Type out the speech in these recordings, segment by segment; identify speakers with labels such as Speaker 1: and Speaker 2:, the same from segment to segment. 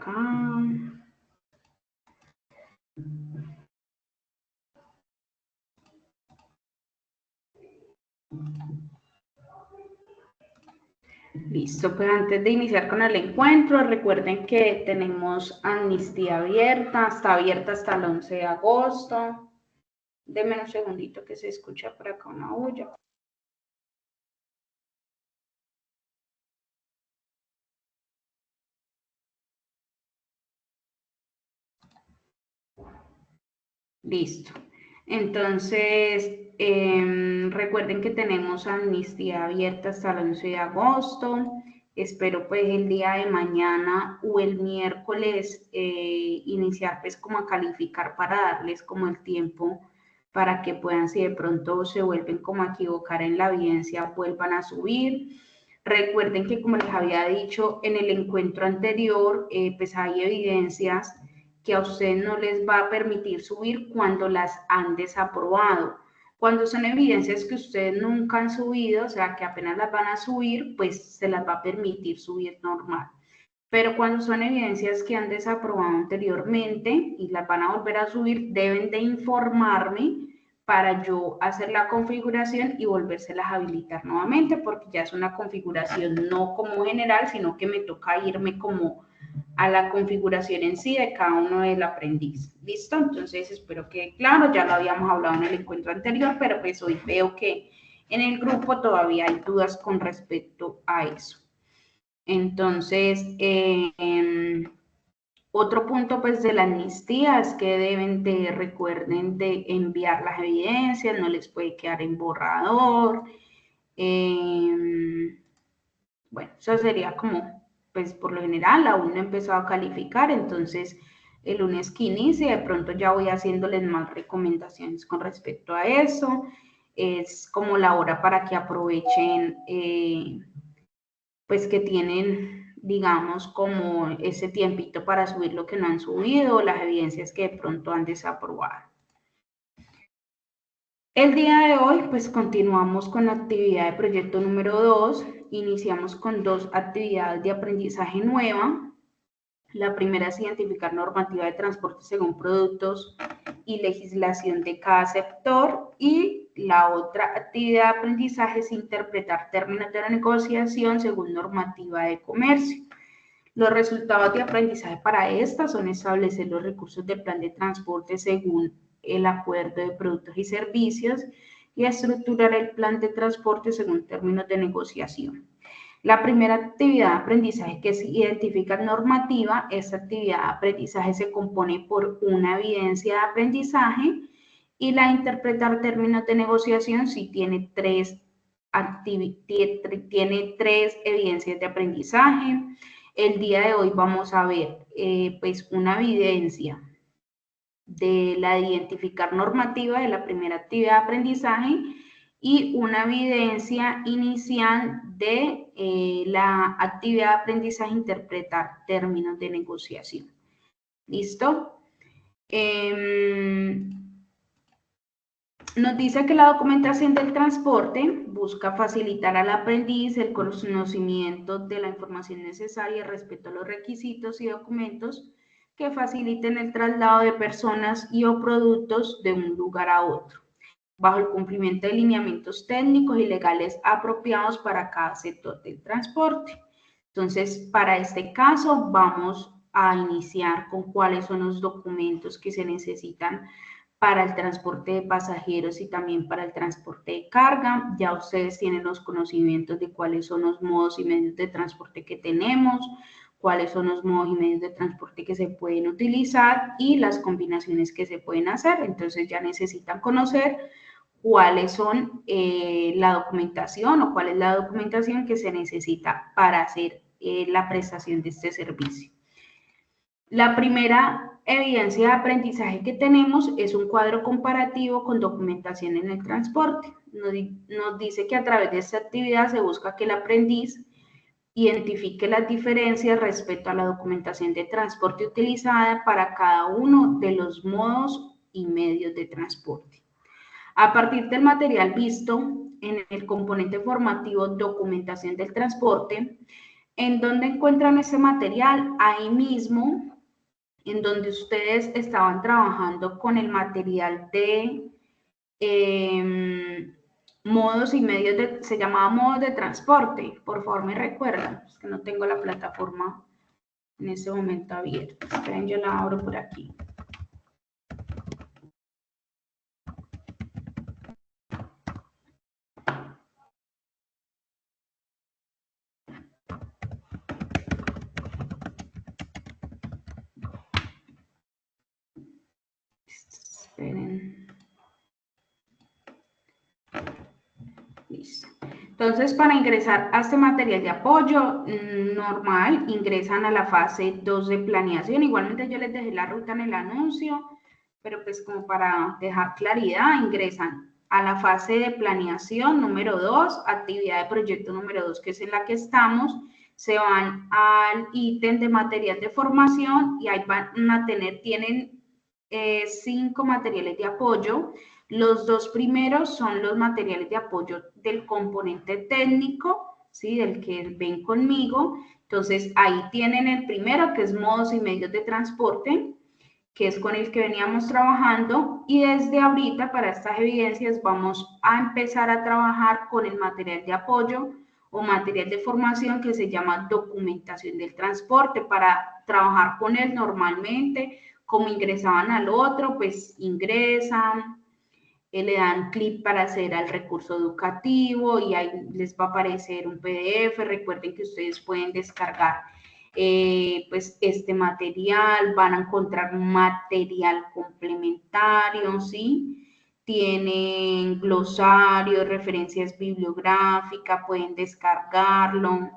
Speaker 1: acá. Listo, pues antes de iniciar con el encuentro, recuerden que tenemos amnistía abierta, está abierta hasta el 11 de agosto. Denme un segundito que se escucha por acá una bulla. Listo. Entonces, recuerden que tenemos amnistía abierta hasta el 11 de agosto. Espero pues el día de mañana o el miércoles iniciar pues como a calificar para darles como el tiempo para que puedan, si de pronto se vuelven como a equivocar en la evidencia, vuelvan a subir. Recuerden que como les había dicho en el encuentro anterior, pues hay evidencias que a ustedes no les va a permitir subir cuando las han desaprobado. Cuando son evidencias que ustedes nunca han subido, o sea, que apenas las van a subir, pues se las va a permitir subir normal. Pero cuando son evidencias que han desaprobado anteriormente y las van a volver a subir, deben de informarme para yo hacer la configuración y volvérselas a habilitar nuevamente, porque ya es una configuración no como general, sino que me toca irme como a la configuración en sí de cada uno del aprendiz. ¿Listo? Entonces espero que, claro, ya lo habíamos hablado en el encuentro anterior, pero pues hoy veo que en el grupo todavía hay dudas con respecto a eso. Entonces, otro punto pues de la amnistía es que deben de, recuerden de enviar las evidencias, no les puede quedar en borrador. Bueno, eso sería como, pues por lo general, aún no he empezado a calificar, entonces el lunes que inicie, de pronto ya voy haciéndoles más recomendaciones con respecto a eso. Es como la hora para que aprovechen, pues que tienen, digamos, como ese tiempito para subir lo que no han subido, las evidencias que de pronto han desaprobado. El día de hoy, pues continuamos con la actividad de proyecto número 2. Iniciamos con 2 actividades de aprendizaje nueva. La primera es identificar normativa de transporte según productos y legislación de cada sector. Y la otra actividad de aprendizaje es interpretar términos de la negociación según normativa de comercio. Los resultados de aprendizaje para esta son establecer los recursos del plan de transporte según el acuerdo de productos y servicios y estructurar el plan de transporte según términos de negociación. La primera actividad de aprendizaje que es identificar normativa, esta actividad de aprendizaje se compone por una evidencia de aprendizaje y la interpretar términos de negociación sí tiene tres evidencias de aprendizaje. El día de hoy vamos a ver pues una evidencia de la de identificar normativa de la primera actividad de aprendizaje y una evidencia inicial de la actividad de aprendizaje interpretar términos de negociación. ¿Listo? Nos dice que la documentación del transporte busca facilitar al aprendiz el conocimiento de la información necesaria respecto a los requisitos y documentos que faciliten el traslado de personas y o productos de un lugar a otro, bajo el cumplimiento de lineamientos técnicos y legales apropiados para cada sector del transporte. Entonces, para este caso, vamos a iniciar con cuáles son los documentos que se necesitan para el transporte de pasajeros y también para el transporte de carga. Ya ustedes tienen los conocimientos de cuáles son los modos y medios de transporte que tenemos, cuáles son los modos y medios de transporte que se pueden utilizar y las combinaciones que se pueden hacer. Entonces ya necesitan conocer cuáles son la documentación o cuál es la documentación que se necesita para hacer la prestación de este servicio. La primera evidencia de aprendizaje que tenemos es un cuadro comparativo con documentación en el transporte. Nos dice que a través de esta actividad se busca que el aprendiz identifique las diferencias respecto a la documentación de transporte utilizada para cada uno de los modos y medios de transporte. A partir del material visto en el componente formativo documentación del transporte, ¿En dónde encuentran ese material? Ahí mismo, en donde ustedes estaban trabajando con el material de modos y medios de, se llamaba modos de transporte. Por favor, me recuerdan, es que no tengo la plataforma en ese momento abierta. Esperen, yo la abro por aquí. Esperen. Listo. Entonces, para ingresar a este material de apoyo normal, ingresan a la fase 2 de planeación. Igualmente yo les dejé la ruta en el anuncio, pero pues como para dejar claridad, ingresan a la fase de planeación número 2, actividad de proyecto número 2, que es en la que estamos. Se van al ítem de material de formación y ahí van a tener, tienen 5 materiales de apoyo. Los 2 primeros son los materiales de apoyo del componente técnico, ¿sí? Del que ven conmigo. Entonces, ahí tienen el primero, que es modos y medios de transporte, que es con el que veníamos trabajando. Y desde ahorita, para estas evidencias, vamos a empezar a trabajar con el material de apoyo o material de formación que se llama documentación del transporte. Para trabajar con él normalmente, como ingresaban al otro, pues ingresan, le dan clic para hacer al recurso educativo y ahí les va a aparecer un PDF. Recuerden que ustedes pueden descargar pues este material, van a encontrar un material complementario, ¿sí? Tienen glosario, referencias bibliográficas, pueden descargarlo.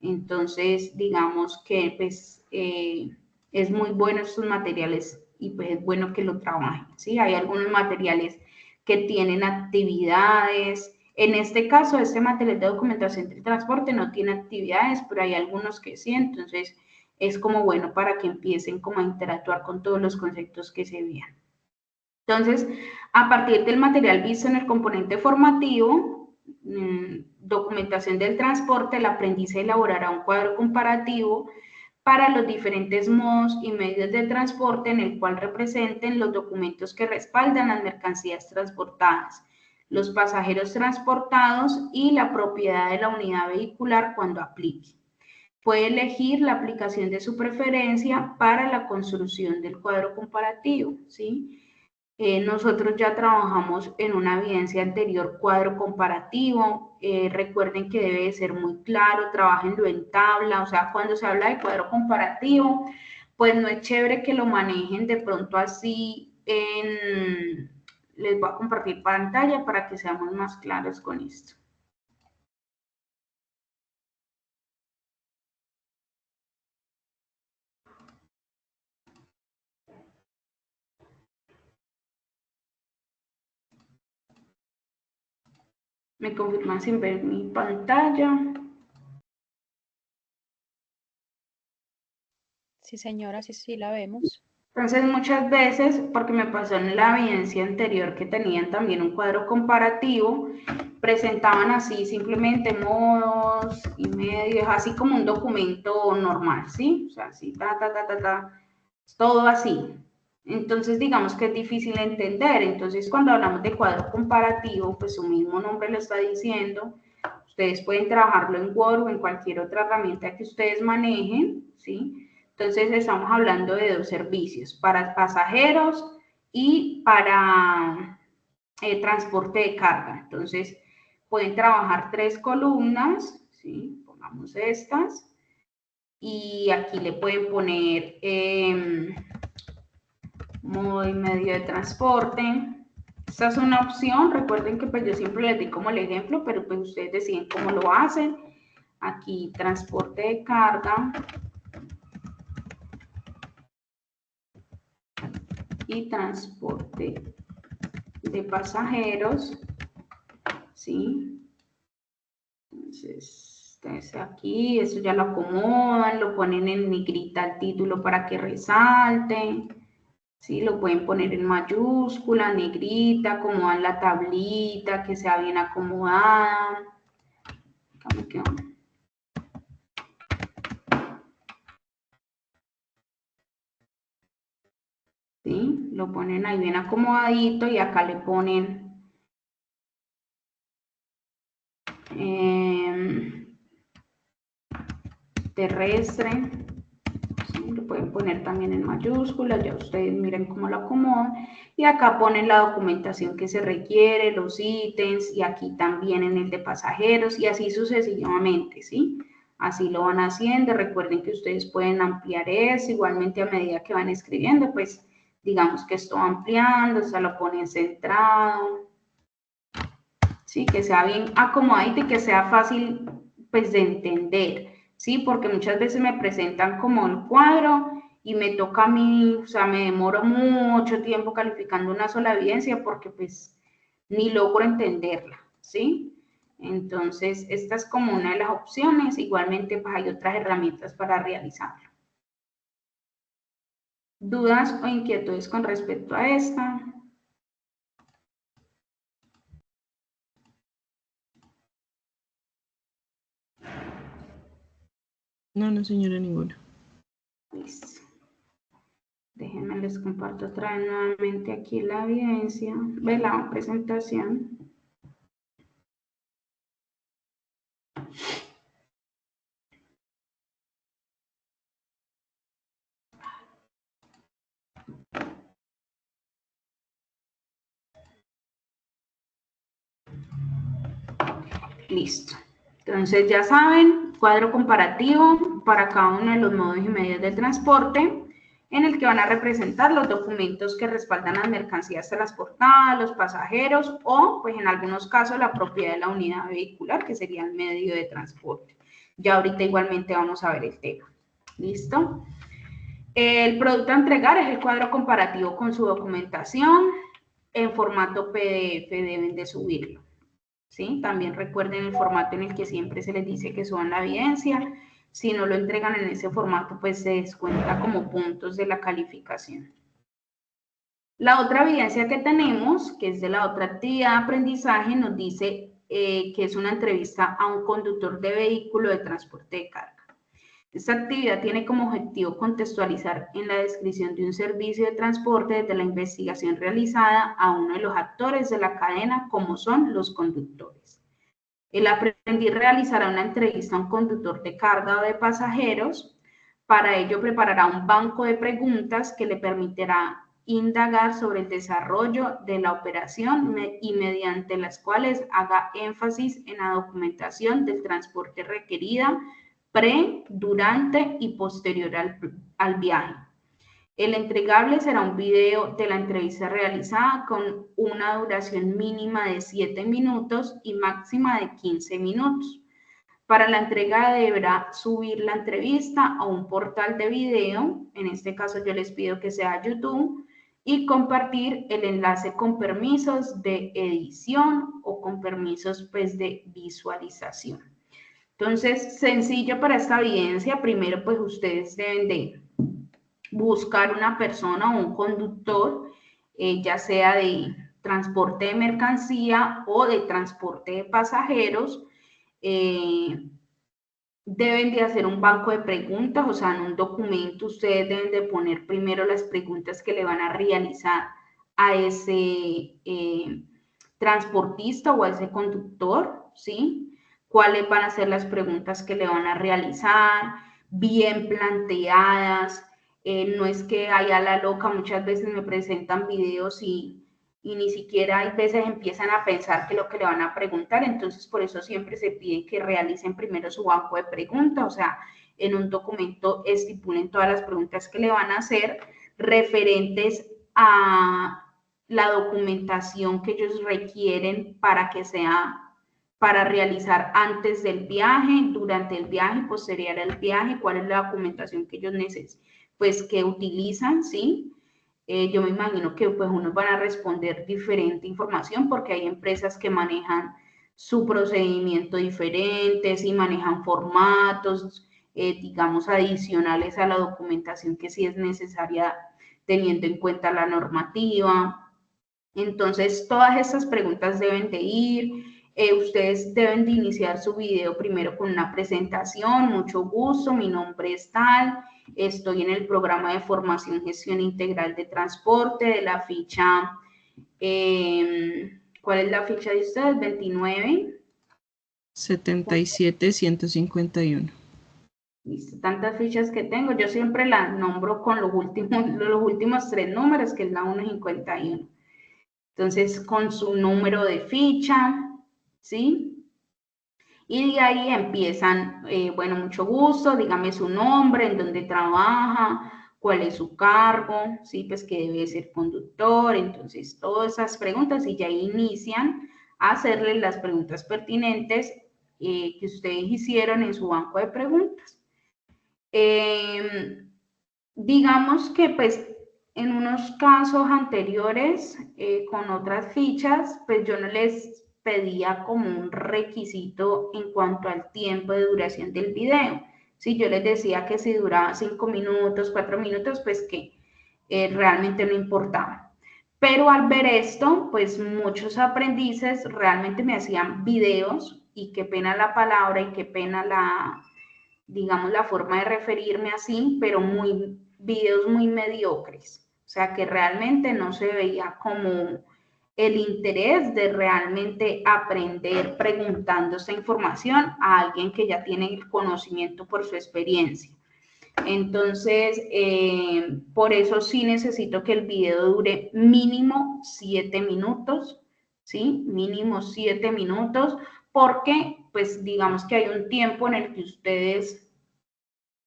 Speaker 1: Entonces, digamos que pues es muy bueno estos materiales y pues es bueno que lo trabajen, ¿sí? Hay algunos materiales que tienen actividades. En este caso, este material de documentación del transporte no tiene actividades, pero hay algunos que sí, entonces es como bueno para que empiecen como a interactuar con todos los conceptos que se vean. Entonces, a partir del material visto en el componente formativo, documentación del transporte, el aprendiz elaborará un cuadro comparativo para los diferentes modos y medios de transporte en el cual representen los documentos que respaldan las mercancías transportadas, los pasajeros transportados y la propiedad de la unidad vehicular cuando aplique. Puede elegir la aplicación de su preferencia para la construcción del cuadro comparativo, ¿sí? Nosotros ya trabajamos en una evidencia anterior cuadro comparativo. Recuerden que debe de ser muy claro, trabajenlo en tabla. O sea, cuando se habla de cuadro comparativo, pues no es chévere que lo manejen de pronto así en... Les voy a compartir pantalla para que seamos más claros con esto. Me confirman sin ver mi pantalla.
Speaker 2: Sí, señora, sí la vemos.
Speaker 1: Entonces, muchas veces, porque me pasó en la evidencia anterior que tenían también un cuadro comparativo, presentaban así simplemente modos y medios, así como un documento normal, ¿sí? O sea, así, todo así. Entonces, digamos que es difícil de entender. Entonces, cuando hablamos de cuadro comparativo, pues su mismo nombre lo está diciendo. Ustedes pueden trabajarlo en Word o en cualquier otra herramienta que ustedes manejen, ¿sí? Entonces, estamos hablando de 2 servicios, para pasajeros y para transporte de carga. Entonces, pueden trabajar 3 columnas, ¿sí? Pongamos estas. Y aquí le pueden poner modo y medio de transporte. Esta es una opción. Recuerden que pues yo siempre les di como el ejemplo, pero pues ustedes deciden cómo lo hacen. Aquí, transporte de carga. Y transporte de pasajeros, ¿sí? Entonces aquí, eso ya lo acomodan, lo ponen en negrita el título para que resalte, ¿sí? Lo pueden poner en mayúscula, negrita, acomodan la tablita, que sea bien acomodada. ¿sí? Lo ponen ahí bien acomodadito y acá le ponen terrestre, ¿sí? Lo pueden poner también en mayúsculas, ya ustedes miren cómo lo acomodan, y acá ponen la documentación que se requiere, los ítems, y aquí también en el de pasajeros, y así sucesivamente, ¿sí? Así lo van haciendo. Recuerden que ustedes pueden ampliar eso, igualmente a medida que van escribiendo, pues digamos que esto va ampliando, se lo ponen centrado, ¿sí? Que sea bien acomodadito y que sea fácil, pues, de entender, ¿sí? Porque muchas veces me presentan como el cuadro y me toca a mí, o sea, me demoro mucho tiempo calificando una sola evidencia porque, pues, ni logro entenderla, ¿sí? Entonces, esta es como una de las opciones. Igualmente, pues, hay otras herramientas para realizarlo. ¿Dudas o inquietudes con respecto a esta?
Speaker 3: No, señora, ninguna.
Speaker 1: Listo. Déjenme les comparto otra vez nuevamente aquí la evidencia de la presentación. Listo. Entonces ya saben, cuadro comparativo para cada uno de los modos y medios de transporte, en el que van a representar los documentos que respaldan las mercancías transportadas, los pasajeros o, pues en algunos casos, la propiedad de la unidad vehicular, que sería el medio de transporte. Ya ahorita igualmente vamos a ver el tema. ¿Listo? El producto a entregar es el cuadro comparativo con su documentación. En formato PDF deben de subirlo, ¿sí? También recuerden el formato en el que siempre se les dice que suban la evidencia. Si no lo entregan en ese formato, pues se descuenta como puntos de la calificación. La otra evidencia que tenemos, que es de la otra actividad de aprendizaje, nos dice que es una entrevista a un conductor de vehículo de transporte de carga. Esta actividad tiene como objetivo contextualizar en la descripción de un servicio de transporte desde la investigación realizada a uno de los actores de la cadena, como son los conductores. El aprendiz realizará una entrevista a un conductor de carga o de pasajeros. Para ello preparará un banco de preguntas que le permitirá indagar sobre el desarrollo de la operación y mediante las cuales haga énfasis en la documentación del transporte requerida pre, durante y posterior al viaje. El entregable será un video de la entrevista realizada con una duración mínima de 7 minutos y máxima de 15 minutos. Para la entrega deberá subir la entrevista a un portal de video, en este caso yo les pido que sea YouTube, y compartir el enlace con permisos de edición o con permisos, pues, de visualización. Entonces, sencillo para esta evidencia. Primero, pues ustedes deben de buscar una persona o un conductor, ya sea de transporte de mercancía o de transporte de pasajeros. Deben de hacer un banco de preguntas, o sea, en un documento ustedes deben de poner primero las preguntas que le van a realizar a ese transportista o a ese conductor, ¿sí? ¿Cuáles van a ser las preguntas que le van a realizar? Bien planteadas. No es que haya la loca, muchas veces me presentan videos y ni siquiera hay veces empiezan a pensar que lo que le van a preguntar. Entonces por eso siempre se pide que realicen primero su banco de preguntas, o sea, en un documento estipulen todas las preguntas que le van a hacer referentes a la documentación que ellos requieren para que sea para realizar antes del viaje, durante el viaje, posterior al viaje, cuál es la documentación que ellos necesitan, pues que utilizan, ¿sí? Yo me imagino que pues unos van a responder diferente información porque hay empresas que manejan su procedimiento diferente, y manejan formatos, digamos, adicionales a la documentación que sí es necesaria teniendo en cuenta la normativa. Entonces, todas estas preguntas deben de ir. Ustedes deben de iniciar su video primero con una presentación. Mucho gusto, mi nombre es tal. estoy en el programa de formación gestión integral de transporte, de la ficha, ¿cuál es la ficha de ustedes? 29.
Speaker 3: 77-151.
Speaker 1: Listo, tantas fichas que tengo, yo siempre las nombro con los últimos 3 números, que es la 151. Entonces, con su número de ficha, ¿sí? Y de ahí empiezan, bueno, mucho gusto, dígame su nombre, en dónde trabaja, cuál es su cargo, ¿sí? Pues que debe ser conductor, entonces todas esas preguntas y ya inician a hacerle las preguntas pertinentes que ustedes hicieron en su banco de preguntas. Digamos que pues en unos casos anteriores con otras fichas, pues yo no les pedía como un requisito en cuanto al tiempo de duración del video. Si yo les decía que si duraba 5 minutos, 4 minutos, pues que realmente no importaba. Pero al ver esto, pues muchos aprendices realmente me hacían videos y qué pena la palabra y qué pena digamos, la forma de referirme así, pero videos muy mediocres. O sea, que realmente no se veía como el interés de realmente aprender preguntando esta información a alguien que ya tiene el conocimiento por su experiencia. Entonces, por eso sí necesito que el video dure mínimo 7 minutos, ¿sí? Mínimo 7 minutos, porque pues digamos que hay un tiempo en el que ustedes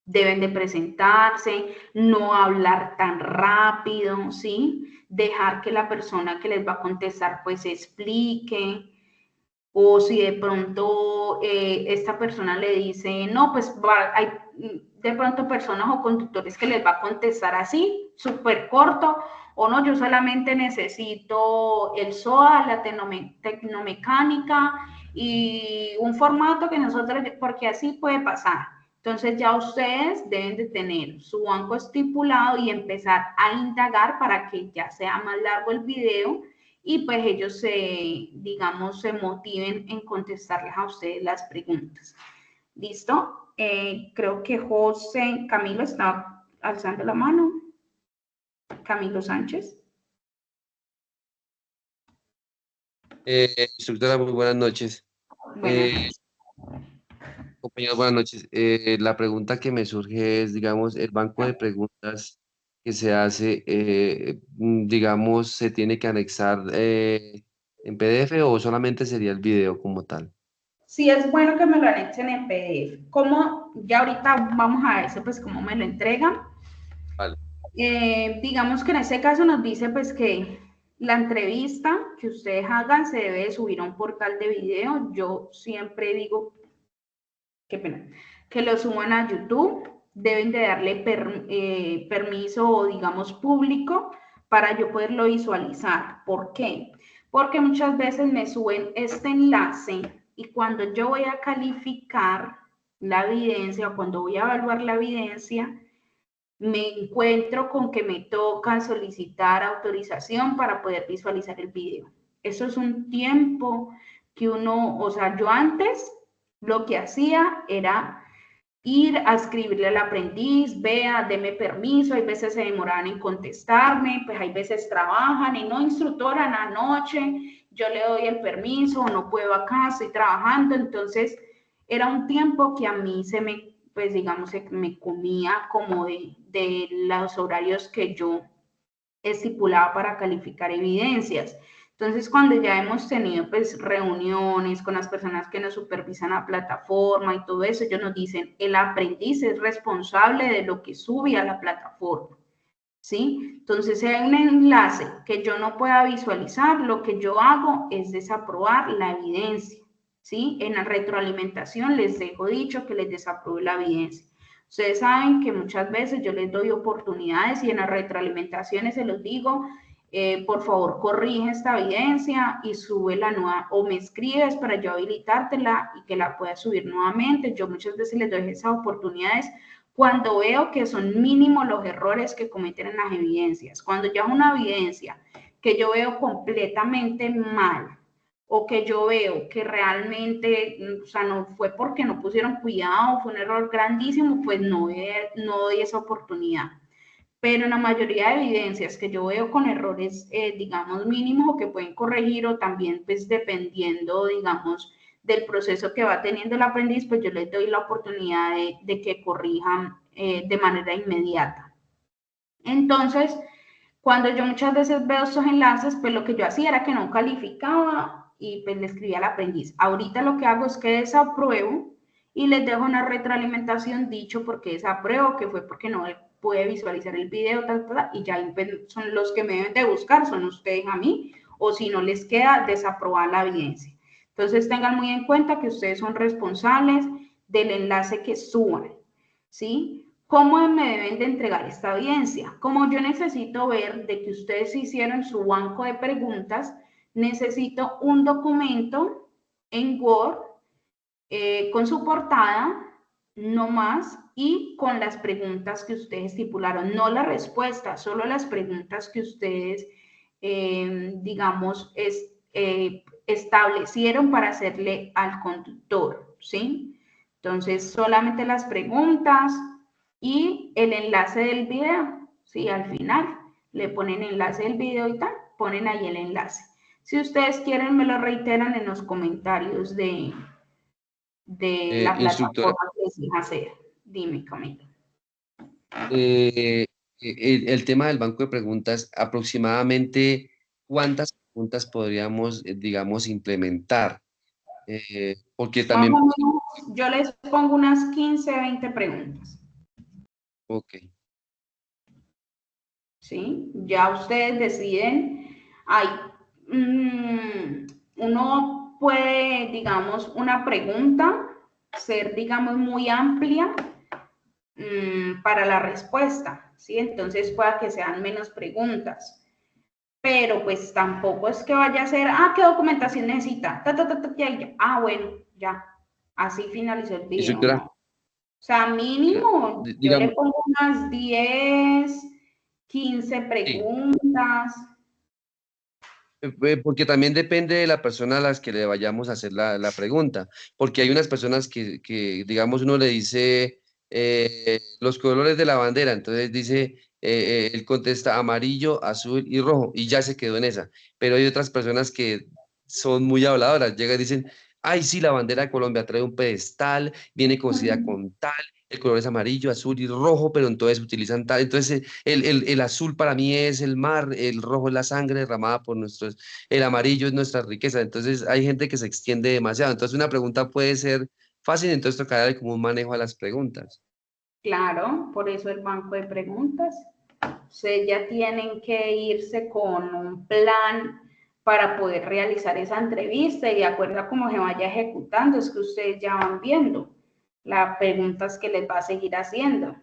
Speaker 1: deben de presentarse, no hablar tan rápido, ¿sí? Dejar que la persona que les va a contestar pues explique, o si de pronto esta persona le dice, no, pues hay de pronto personas o conductores que les va a contestar así, súper corto, o no, yo solamente necesito el SOA, la tecnomecánica y un formato que nosotros, porque así puede pasar. Entonces ya ustedes deben de tener su banco estipulado y empezar a indagar para que ya sea más largo el video y pues ellos digamos, se motiven en contestarles a ustedes las preguntas. ¿Listo? Creo que Camilo está alzando la mano. Camilo Sánchez.
Speaker 4: Instructora, muy buenas noches.
Speaker 1: Buenas noches.
Speaker 4: Compañeros, buenas noches. La pregunta que me surge es, digamos, el banco de preguntas que se hace, digamos, ¿se tiene que anexar en PDF o solamente sería el video como tal?
Speaker 1: Sí, es bueno que me lo anexen en PDF. Como ya ahorita vamos a eso, pues cómo me lo entregan.
Speaker 4: Vale.
Speaker 1: Digamos que en este caso nos dice pues que la entrevista que ustedes hagan se debe subir a un portal de video. Yo siempre digo, qué pena, que lo suban a YouTube. Deben de darle permiso o digamos público para yo poderlo visualizar. ¿Por qué? Porque muchas veces me suben este enlace y cuando yo voy a calificar la evidencia o cuando voy a evaluar la evidencia, me encuentro con que me toca solicitar autorización para poder visualizar el video. Eso es un tiempo que uno, o sea, yo antes lo que hacía era ir a escribirle al aprendiz, vea, deme permiso, hay veces se demoraban en contestarme, pues hay veces trabajan y no, instructora, en la noche yo le doy el permiso, no puedo acá, estoy trabajando, entonces era un tiempo que a mí se me, pues digamos, se me comía como de los horarios que yo estipulaba para calificar evidencias. Entonces, cuando ya hemos tenido pues reuniones con las personas que nos supervisan la plataforma y todo eso, ellos nos dicen, el aprendiz es responsable de lo que sube a la plataforma, ¿sí? Entonces, si hay un enlace que yo no pueda visualizar, lo que yo hago es desaprobar la evidencia, ¿sí? En la retroalimentación les dejo dicho que les desapruebo la evidencia. Ustedes saben que muchas veces yo les doy oportunidades y en las retroalimentaciones se los digo, por favor corrige esta evidencia y sube la nueva o me escribes para yo habilitártela y que la puedas subir nuevamente. Yo muchas veces les doy esas oportunidades cuando veo que son mínimos los errores que cometen en las evidencias. Cuando ya es una evidencia que yo veo completamente mal o que yo veo que realmente, o sea, no fue porque no pusieron cuidado, fue un error grandísimo, pues no doy esa oportunidad. Pero en la mayoría de evidencias que yo veo con errores, digamos, mínimos o que pueden corregir, o también, pues, dependiendo, digamos, del proceso que va teniendo el aprendiz, pues yo les doy la oportunidad de que corrijan de manera inmediata. Entonces, cuando yo muchas veces veo estos enlaces, pues lo que yo hacía era que no calificaba y pues le escribía al aprendiz. Ahorita lo que hago es que desapruebo y les dejo una retroalimentación dicho por qué desapruebo, que fue porque no puede visualizar el video, y ya pues, son los que me deben de buscar, son ustedes a mí, o si no les queda, desaprobar la evidencia. Entonces tengan muy en cuenta que ustedes son responsables del enlace que suban, ¿sí? ¿Cómo me deben de entregar esta evidencia? Como yo necesito ver de que ustedes hicieron su banco de preguntas, necesito un documento en Word con su portada, no más, y con las preguntas que ustedes estipularon, no la respuesta, solo las preguntas que ustedes, digamos, establecieron para hacerle al conductor, ¿sí? Entonces, solamente las preguntas y el enlace del video, ¿sí? Al final le ponen enlace del video y tal, ponen ahí el enlace. Si ustedes quieren, me lo reiteran en los comentarios de la
Speaker 4: Instructora,
Speaker 1: plataforma que les deja hacer. Dime, Camilo.
Speaker 4: el tema del banco de preguntas, aproximadamente, ¿cuántas preguntas podríamos, digamos, implementar? Porque
Speaker 1: Más
Speaker 4: también,
Speaker 1: o menos, yo les pongo unas 15, 20 preguntas.
Speaker 4: ok.
Speaker 1: ¿Sí? Ya ustedes deciden. Hay, uno puede, digamos, una pregunta ser, digamos, muy amplia para la respuesta, ¿sí? Entonces pueda que sean menos preguntas. Pero pues tampoco es que vaya a ser, ¿qué documentación necesita? Bueno, ya, así finalizó el video,
Speaker 4: Instructora,
Speaker 1: ¿no? O sea, mínimo, yo le
Speaker 4: digamos,
Speaker 1: pongo unas 10, 15
Speaker 4: sí,
Speaker 1: preguntas.
Speaker 4: porque también depende de la persona a las que le vayamos a hacer la pregunta, porque hay unas personas digamos, uno le dice los colores de la bandera, entonces dice, él contesta amarillo, azul y rojo, y ya se quedó en esa, pero hay otras personas que son muy habladoras, llegan y dicen, ay, sí, la bandera de Colombia trae un pedestal, viene cosida con tal, el color es amarillo, azul y rojo, pero entonces utilizan tal, entonces el azul para mí es el mar, el rojo es la sangre derramada por nuestros, el amarillo es nuestra riqueza. Entonces hay gente que se extiende demasiado. Entonces una pregunta puede ser fácil, entonces tocarle como un manejo a las preguntas.
Speaker 1: Claro, por eso el banco de preguntas. Ustedes ya tienen que irse con un plan para poder realizar esa entrevista, y de acuerdo a cómo se vaya ejecutando, es que ustedes ya van viendo las preguntas que les va a seguir haciendo,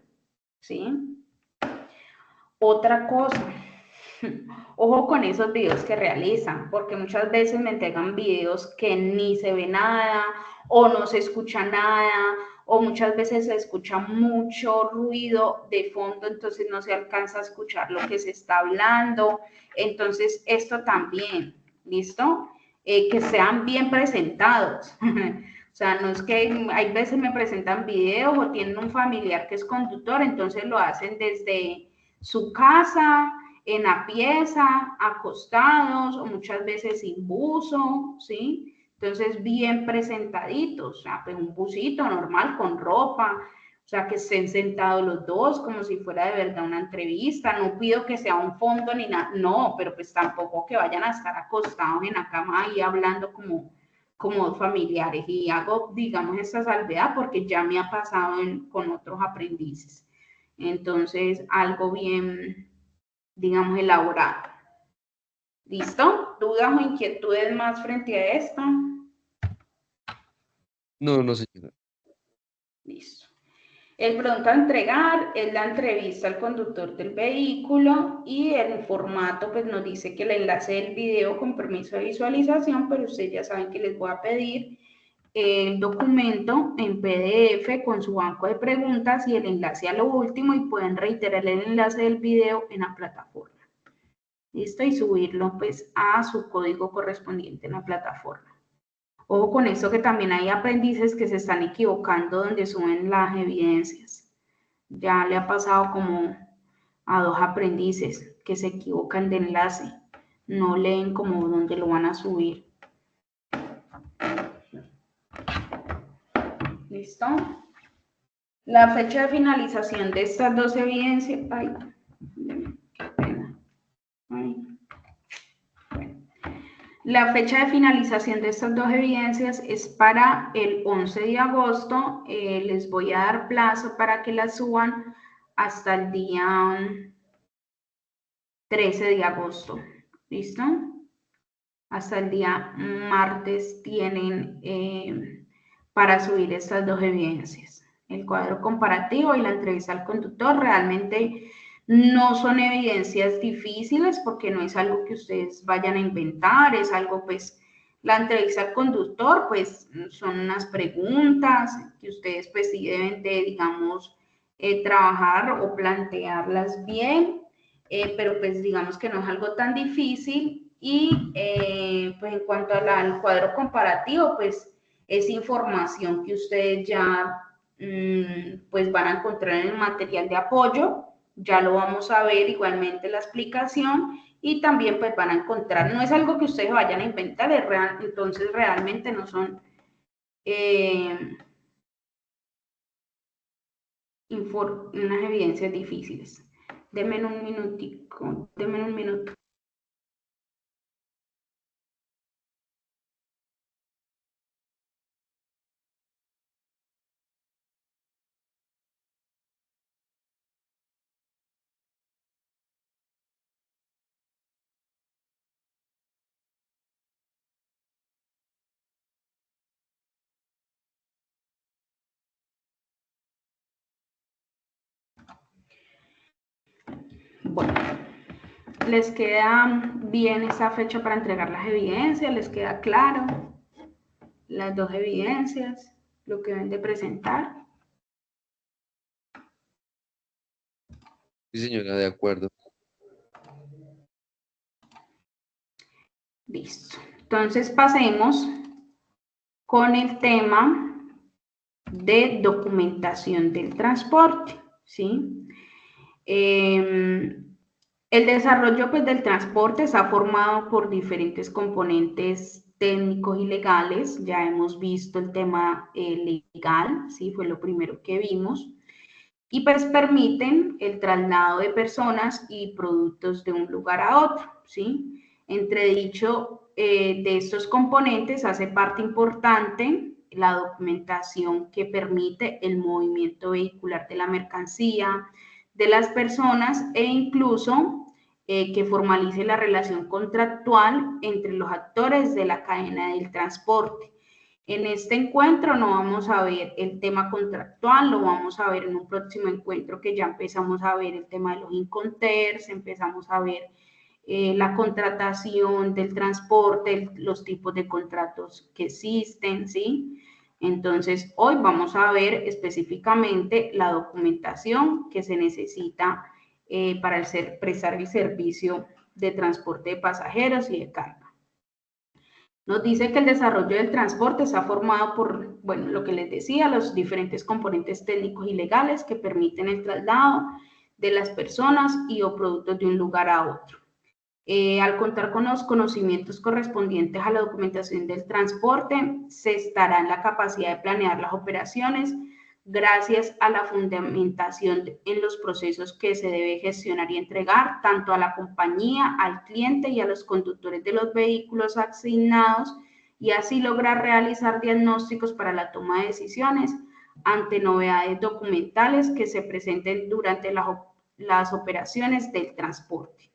Speaker 1: ¿sí? Otra cosa, ojo con esos videos que realizan, porque muchas veces me entregan videos que ni se ve nada o no se escucha nada, o muchas veces se escucha mucho ruido de fondo, entonces no se alcanza a escuchar lo que se está hablando. Entonces, esto también, ¿listo? Que sean bien presentados. O sea, no es que hay veces me presentan videos o tienen un familiar que es conductor, entonces lo hacen desde su casa, en la pieza, acostados, o muchas veces sin buzo, ¿sí? Entonces, bien presentaditos, o sea, pues un busito normal con ropa, o sea, que estén sentados los dos como si fuera de verdad una entrevista. No pido que sea un fondo ni nada, no, pero pues tampoco que vayan a estar acostados en la cama ahí hablando como familiares. Y hago, digamos, esta salvedad porque ya me ha pasado con otros aprendices. Entonces, algo bien, digamos, elaborado. ¿Listo? ¿Dudas o inquietudes más frente a esto?
Speaker 4: No, no, señora.
Speaker 1: Listo. El pronto a entregar es la entrevista al conductor del vehículo, y el formato pues nos dice que el enlace del video con permiso de visualización, pero ustedes ya saben que les voy a pedir el documento en PDF con su banco de preguntas y el enlace a lo último, y pueden reiterar el enlace del video en la plataforma. ¿Listo? Y subirlo pues a su código correspondiente en la plataforma. Ojo con esto que también hay aprendices que se están equivocando donde suben las evidencias. Ya le ha pasado como a 2 aprendices que se equivocan de enlace, no leen como dónde lo van a subir. ¿Listo? La fecha de finalización de estas 2 evidencias, ay, qué pena. Ay. Bueno. La fecha de finalización de estas 2 evidencias es para el 11 de agosto. Les voy a dar plazo para que las suban hasta el día 13 de agosto. ¿Listo? Hasta el día martes tienen para subir estas 2 evidencias. El cuadro comparativo y la entrevista al conductor realmente no son evidencias difíciles porque no es algo que ustedes vayan a inventar, es algo pues, la entrevista al conductor pues son unas preguntas que ustedes pues sí deben de, digamos, trabajar o plantearlas bien, pero pues digamos que no es algo tan difícil. Y pues en cuanto al cuadro comparativo, pues es información que ustedes ya pues van a encontrar en el material de apoyo, ya lo vamos a ver igualmente la explicación y también pues van a encontrar, no es algo que ustedes vayan a inventar, es real, entonces realmente no son unas evidencias difíciles. Denme un minutico, denme un minuto. Bueno, ¿les queda bien esa fecha para entregar las evidencias? ¿Les queda claro las 2 evidencias, lo que deben de presentar?
Speaker 4: Sí, señora, de acuerdo.
Speaker 1: Listo. Entonces pasemos con el tema de documentación del transporte, ¿sí? El desarrollo pues, del transporte está formado por diferentes componentes técnicos y legales. Ya hemos visto el tema legal, ¿sí? Fue lo primero que vimos. Y pues permiten el traslado de personas y productos de un lugar a otro, ¿sí? Entre dicho de estos componentes hace parte importante la documentación que permite el movimiento vehicular de la mercancía, de las personas e incluso que formalice la relación contractual entre los actores de la cadena del transporte. En este encuentro no vamos a ver el tema contractual, lo vamos a ver en un próximo encuentro que ya empezamos a ver el tema de los inconters, empezamos a ver la contratación del transporte, los tipos de contratos que existen, ¿sí? Entonces, hoy vamos a ver específicamente la documentación que se necesita para prestar el servicio de transporte de pasajeros y de carga. Nos dice que el desarrollo del transporte está formado por, bueno, lo que les decía, los diferentes componentes técnicos y legales que permiten el traslado de las personas y o productos de un lugar a otro. Al contar con los conocimientos correspondientes a la documentación del transporte, se estará en la capacidad de planear las operaciones gracias a la fundamentación en los procesos que se debe gestionar y entregar tanto a la compañía, al cliente y a los conductores de los vehículos asignados y así lograr realizar diagnósticos para la toma de decisiones ante novedades documentales que se presenten durante las operaciones del transporte.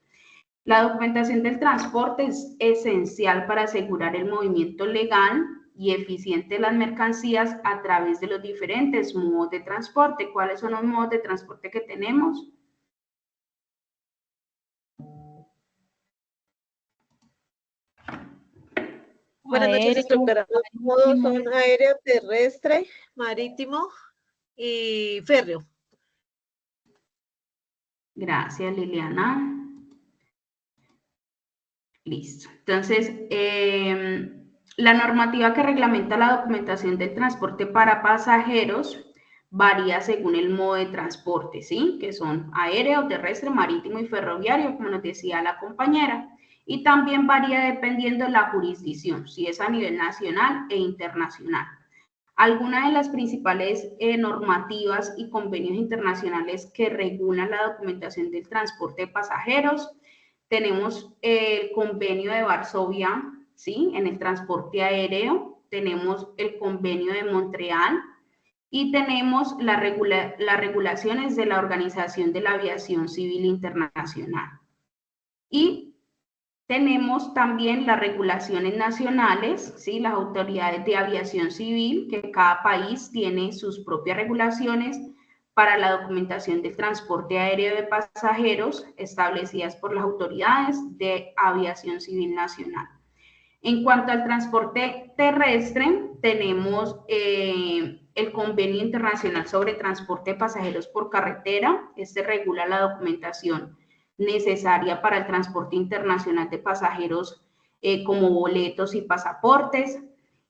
Speaker 1: La documentación del transporte es esencial para asegurar el movimiento legal y eficiente de las mercancías a través de los diferentes modos de transporte. ¿Cuáles son los modos de transporte que tenemos?
Speaker 5: Buenas noches,
Speaker 2: Aéreo,
Speaker 5: instructora. Los modos
Speaker 2: marítimo.
Speaker 5: son aéreo, terrestre, marítimo y férreo.
Speaker 1: Gracias, Liliana. Listo. Entonces, la normativa que reglamenta la documentación del transporte para pasajeros varía según el modo de transporte, ¿sí? Que son aéreo, terrestre, marítimo y ferroviario, como nos decía la compañera. Y también varía dependiendo de la jurisdicción, si es a nivel nacional e internacional. Algunas de las principales normativas y convenios internacionales que regulan la documentación del transporte de pasajeros: tenemos el convenio de Varsovia, ¿sí? En el transporte aéreo, tenemos el convenio de Montreal y tenemos las regulaciones de la Organización de la Aviación Civil Internacional. Y tenemos también las regulaciones nacionales, ¿sí? Las autoridades de aviación civil, que cada país tiene sus propias regulaciones para la documentación del transporte aéreo de pasajeros establecidas por las autoridades de aviación civil nacional. En cuanto al transporte terrestre, tenemos el Convenio Internacional sobre Transporte de Pasajeros por Carretera. Este regula la documentación necesaria para el transporte internacional de pasajeros como boletos y pasaportes.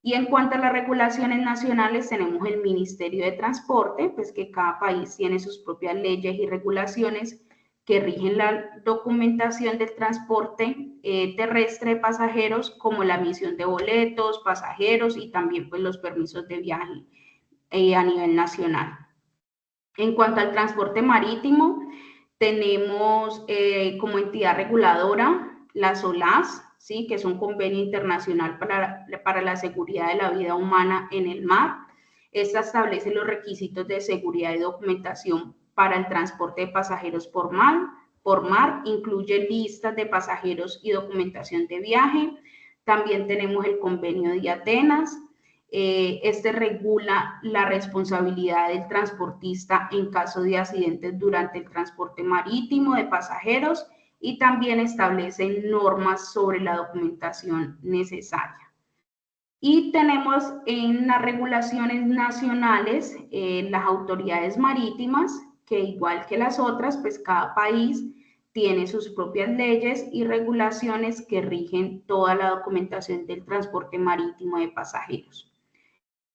Speaker 1: Y en cuanto a las regulaciones nacionales, tenemos el Ministerio de Transporte, pues que cada país tiene sus propias leyes y regulaciones que rigen la documentación del transporte terrestre de pasajeros, como la emisión de boletos, pasajeros y también pues los permisos de viaje a nivel nacional. En cuanto al transporte marítimo, tenemos como entidad reguladora la SOLAS, ¿sí? Que es un convenio internacional para la seguridad de la vida humana en el mar. Esta establece los requisitos de seguridad y documentación para el transporte de pasajeros por mar, incluye listas de pasajeros y documentación de viaje. También tenemos el convenio de Atenas. Este regula la responsabilidad del transportista en caso de accidentes durante el transporte marítimo de pasajeros y también establece normas sobre la documentación necesaria. Y tenemos en las regulaciones nacionales las autoridades marítimas, que igual que las otras, pues cada país tiene sus propias leyes y regulaciones que rigen toda la documentación del transporte marítimo de pasajeros.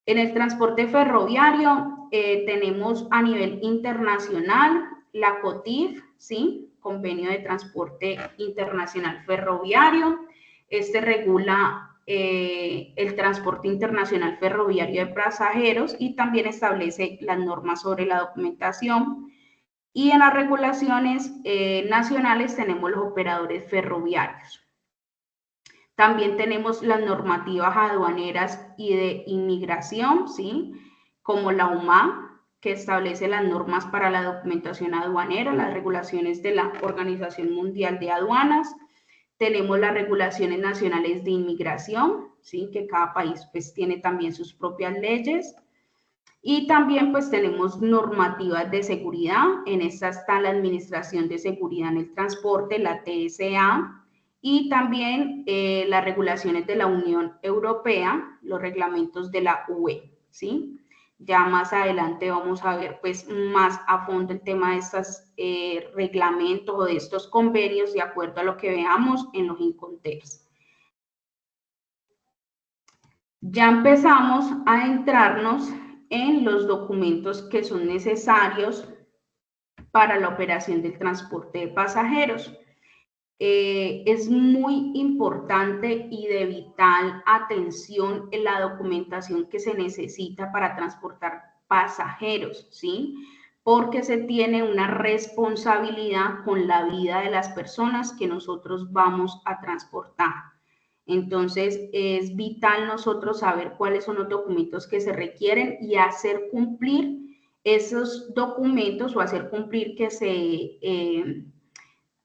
Speaker 1: En el transporte ferroviario tenemos a nivel internacional la COTIF, ¿sí? Convenio de Transporte Internacional Ferroviario. Este regula el transporte internacional ferroviario de pasajeros y también establece las normas sobre la documentación. Y en las regulaciones nacionales tenemos los operadores ferroviarios. También tenemos las normativas aduaneras y de inmigración, ¿sí? Como la UMA, que establece las normas para la documentación aduanera, las regulaciones de la Organización Mundial de Aduanas. Tenemos las regulaciones nacionales de inmigración, ¿sí? Que cada país pues tiene también sus propias leyes. Y también pues tenemos normativas de seguridad. En esta está la Administración de Seguridad en el Transporte, la TSA, y también las regulaciones de la Unión Europea, los reglamentos de la UE, ¿sí? Ya más adelante vamos a ver pues más a fondo el tema de estos reglamentos o de estos convenios de acuerdo a lo que veamos en los Incoterms. Ya empezamos a entrarnos en los documentos que son necesarios para la operación del transporte de pasajeros. Es muy importante y de vital atención en la documentación que se necesita para transportar pasajeros, ¿sí? Porque se tiene una responsabilidad con la vida de las personas que nosotros vamos a transportar. Entonces, es vital nosotros saber cuáles son los documentos que se requieren y hacer cumplir esos documentos o hacer cumplir que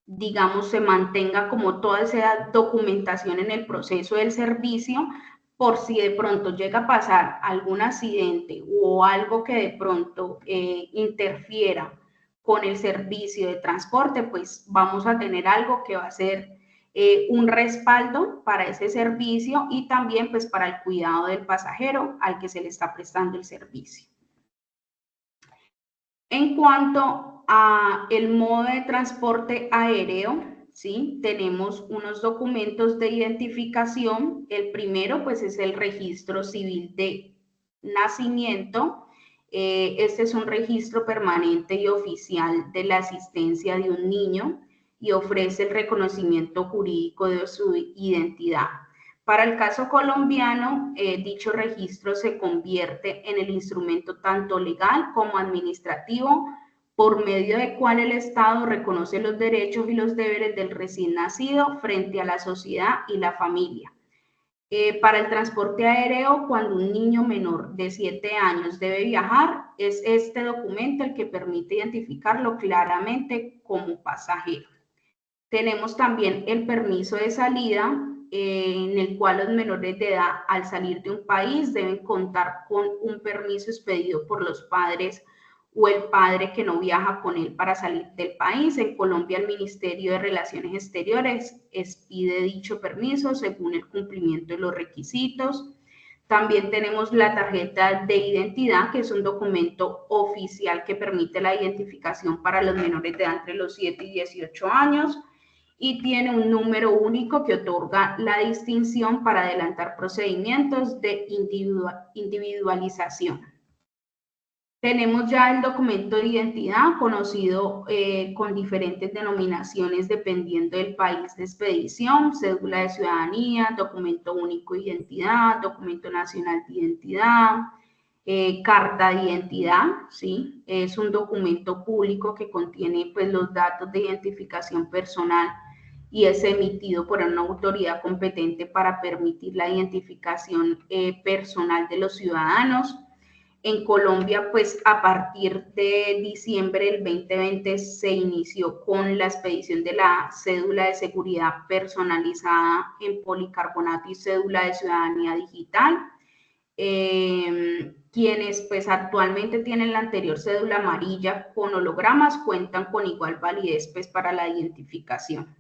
Speaker 1: digamos, se mantenga como toda esa documentación en el proceso del servicio, por si de pronto llega a pasar algún accidente o algo que de pronto interfiera con el servicio de transporte, pues vamos a tener algo que va a ser un respaldo para ese servicio y también pues para el cuidado del pasajero al que se le está prestando el servicio. En cuanto a el modo de transporte aéreo, ¿sí? Tenemos unos documentos de identificación. El primero, pues, es el registro civil de nacimiento. Este es un registro permanente y oficial de la existencia de un niño y ofrece el reconocimiento jurídico de su identidad. Para el caso colombiano, dicho registro se convierte en el instrumento tanto legal como administrativo por medio del cual el Estado reconoce los derechos y los deberes del recién nacido frente a la sociedad y la familia. Para el transporte aéreo, cuando un niño menor de 7 años debe viajar, es este documento el que permite identificarlo claramente como pasajero. Tenemos también el permiso de salida, en el cual los menores de edad, al salir de un país, deben contar con un permiso expedido por los padres o el padre que no viaja con él para salir del país. En Colombia, el Ministerio de Relaciones Exteriores expide dicho permiso según el cumplimiento de los requisitos. También tenemos la tarjeta de identidad, que es un documento oficial que permite la identificación para los menores de edad entre los 7 y 18 años y tiene un número único que otorga la distinción para adelantar procedimientos de individualización. Tenemos ya el documento de identidad, conocido con diferentes denominaciones dependiendo del país de expedición: cédula de ciudadanía, documento único de identidad, documento nacional de identidad, carta de identidad, ¿sí? Es un documento público que contiene, pues, los datos de identificación personal y es emitido por una autoridad competente para permitir la identificación personal de los ciudadanos. En Colombia, pues, a partir de diciembre del 2020 se inició con la expedición de la cédula de seguridad personalizada en policarbonato y cédula de ciudadanía digital. Quienes, pues, actualmente tienen la anterior cédula amarilla con hologramas cuentan con igual validez, pues, para la identificación.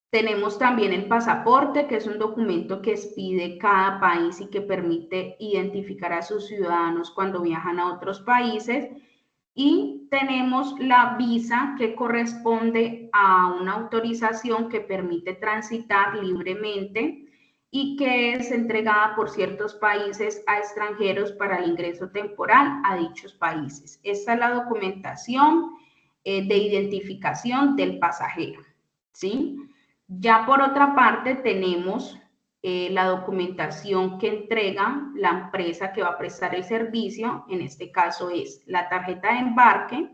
Speaker 1: Tenemos también el pasaporte, que es un documento que expide cada país y que permite identificar a sus ciudadanos cuando viajan a otros países. Y tenemos la visa, que corresponde a una autorización que permite transitar libremente y que es entregada por ciertos países a extranjeros para el ingreso temporal a dichos países. Esta es la documentación de identificación del pasajero, ¿sí? Ya por otra parte tenemos la documentación que entrega la empresa que va a prestar el servicio. En este caso es la tarjeta de embarque,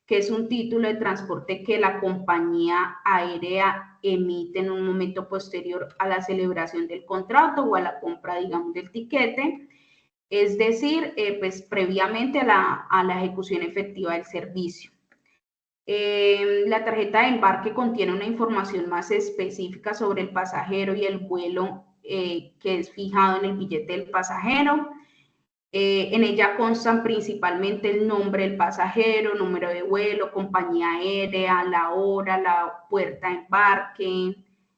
Speaker 1: que es un título de transporte que la compañía aérea emite en un momento posterior a la celebración del contrato o a la compra, digamos, del tiquete, es decir, pues previamente a la ejecución efectiva del servicio. La tarjeta de embarque contiene una información más específica sobre el pasajero y el vuelo que es fijado en el billete del pasajero. En ella constan principalmente el nombre del pasajero, número de vuelo, compañía aérea, la hora, la puerta de embarque,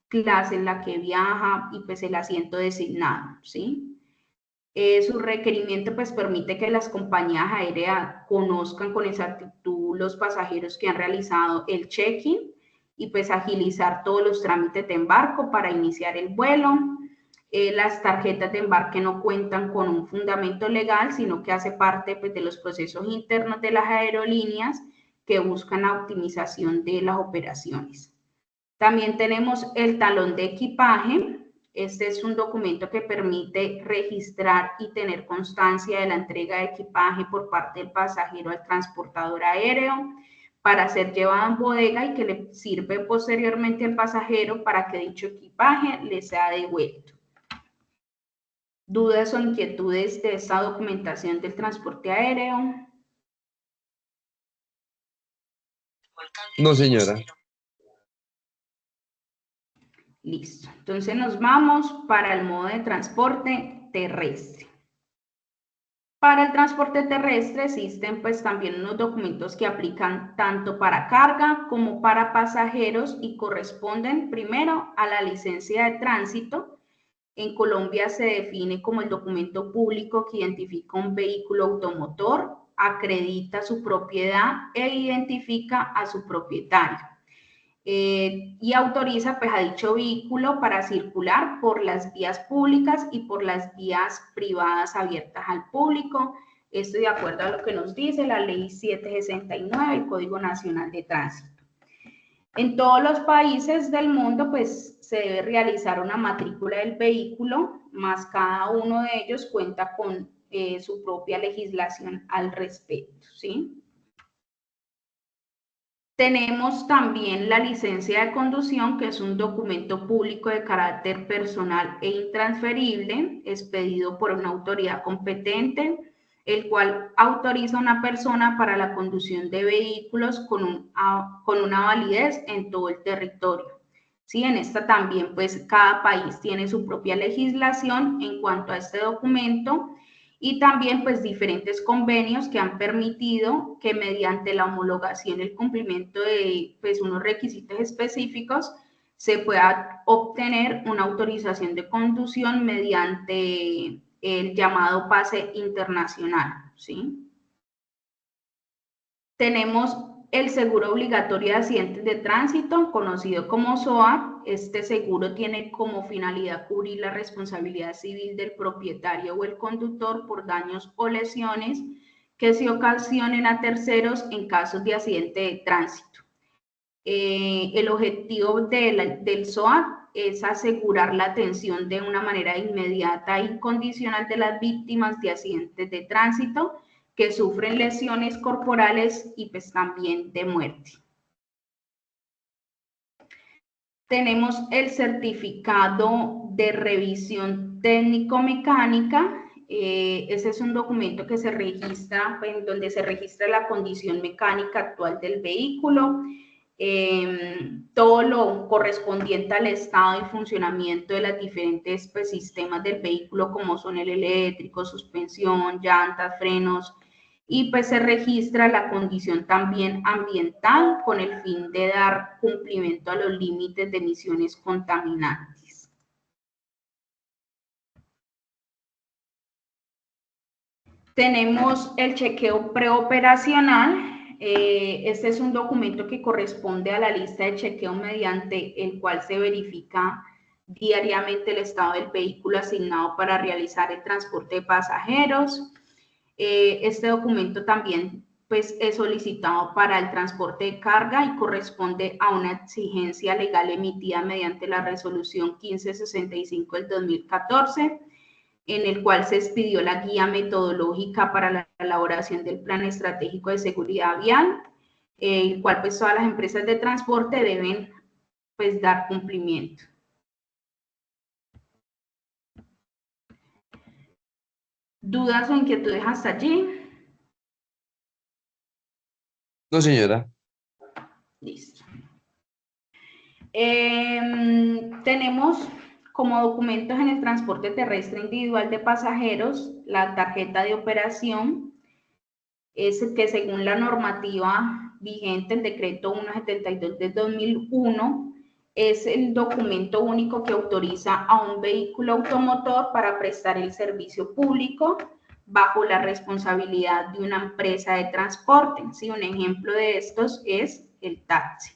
Speaker 1: clase en la que viaja y, pues, el asiento designado, ¿sí? Su requerimiento, pues, permite que las compañías aéreas conozcan con exactitud los pasajeros que han realizado el check-in y, pues, agilizar todos los trámites de embarco para iniciar el vuelo. Las tarjetas de embarque no cuentan con un fundamento legal, sino que hace parte, pues, de los procesos internos de las aerolíneas que buscan la optimización de las operaciones. También tenemos el talón de equipaje. Este es un documento que permite registrar y tener constancia de la entrega de equipaje por parte del pasajero al transportador aéreo para ser llevado en bodega y que le sirve posteriormente al pasajero para que dicho equipaje le sea devuelto. ¿Dudas o inquietudes de esta documentación del transporte aéreo?
Speaker 4: No, señora.
Speaker 1: Listo. Entonces nos vamos para el modo de transporte terrestre. Para el transporte terrestre existen, pues, también unos documentos que aplican tanto para carga como para pasajeros y corresponden primero a la licencia de tránsito. En Colombia se define como el documento público que identifica un vehículo automotor, acredita su propiedad e identifica a su propietario. y autoriza pues a dicho vehículo para circular por las vías públicas y por las vías privadas abiertas al público. Esto de acuerdo a lo que nos dice la ley 769, el Código Nacional de Tránsito. En todos los países del mundo, pues se debe realizar una matrícula del vehículo, más cada uno de ellos cuenta con su propia legislación al respecto, ¿sí? Tenemos también la licencia de conducción, que es un documento público de carácter personal e intransferible, expedido por una autoridad competente, el cual autoriza a una persona para la conducción de vehículos con una validez en todo el territorio. Sí, en esta también, pues, cada país tiene su propia legislación en cuanto a este documento, y también pues diferentes convenios que han permitido que mediante la homologación y el cumplimiento de pues unos requisitos específicos se pueda obtener una autorización de conducción mediante el llamado pase internacional, ¿sí? Tenemos el seguro obligatorio de accidentes de tránsito, conocido como SOA. Este seguro tiene como finalidad cubrir la responsabilidad civil del propietario o el conductor por daños o lesiones que se ocasionen a terceros en casos de accidente de tránsito. El objetivo del SOA es asegurar la atención de una manera inmediata e incondicional de las víctimas de accidentes de tránsito que sufren lesiones corporales y pues también de muerte. Tenemos el certificado de revisión técnico-mecánica. Ese es un documento que se registra, en donde se registra la condición mecánica actual del vehículo, todo lo correspondiente al estado y funcionamiento de los diferentes pues, sistemas del vehículo, como son el eléctrico, suspensión, llantas, frenos, y pues se registra la condición también ambiental con el fin de dar cumplimiento a los límites de emisiones contaminantes. Tenemos el chequeo preoperacional. Este es un documento que corresponde a la lista de chequeo mediante el cual se verifica diariamente el estado del vehículo asignado para realizar el transporte de pasajeros. Este documento también pues, es solicitado para el transporte de carga y corresponde a una exigencia legal emitida mediante la resolución 1565 del 2014, en el cual se expidió la guía metodológica para la elaboración del plan estratégico de seguridad vial, el cual pues todas las empresas de transporte deben pues dar cumplimiento. ¿Dudas o inquietudes hasta allí?
Speaker 4: No, señora.
Speaker 1: Listo. Tenemos como documentos en el transporte terrestre individual de pasajeros la tarjeta de operación, es que según la normativa vigente, el decreto 172 del 2001, es el documento único que autoriza a un vehículo automotor para prestar el servicio público bajo la responsabilidad de una empresa de transporte. ¿Sí? Un ejemplo de estos es el taxi.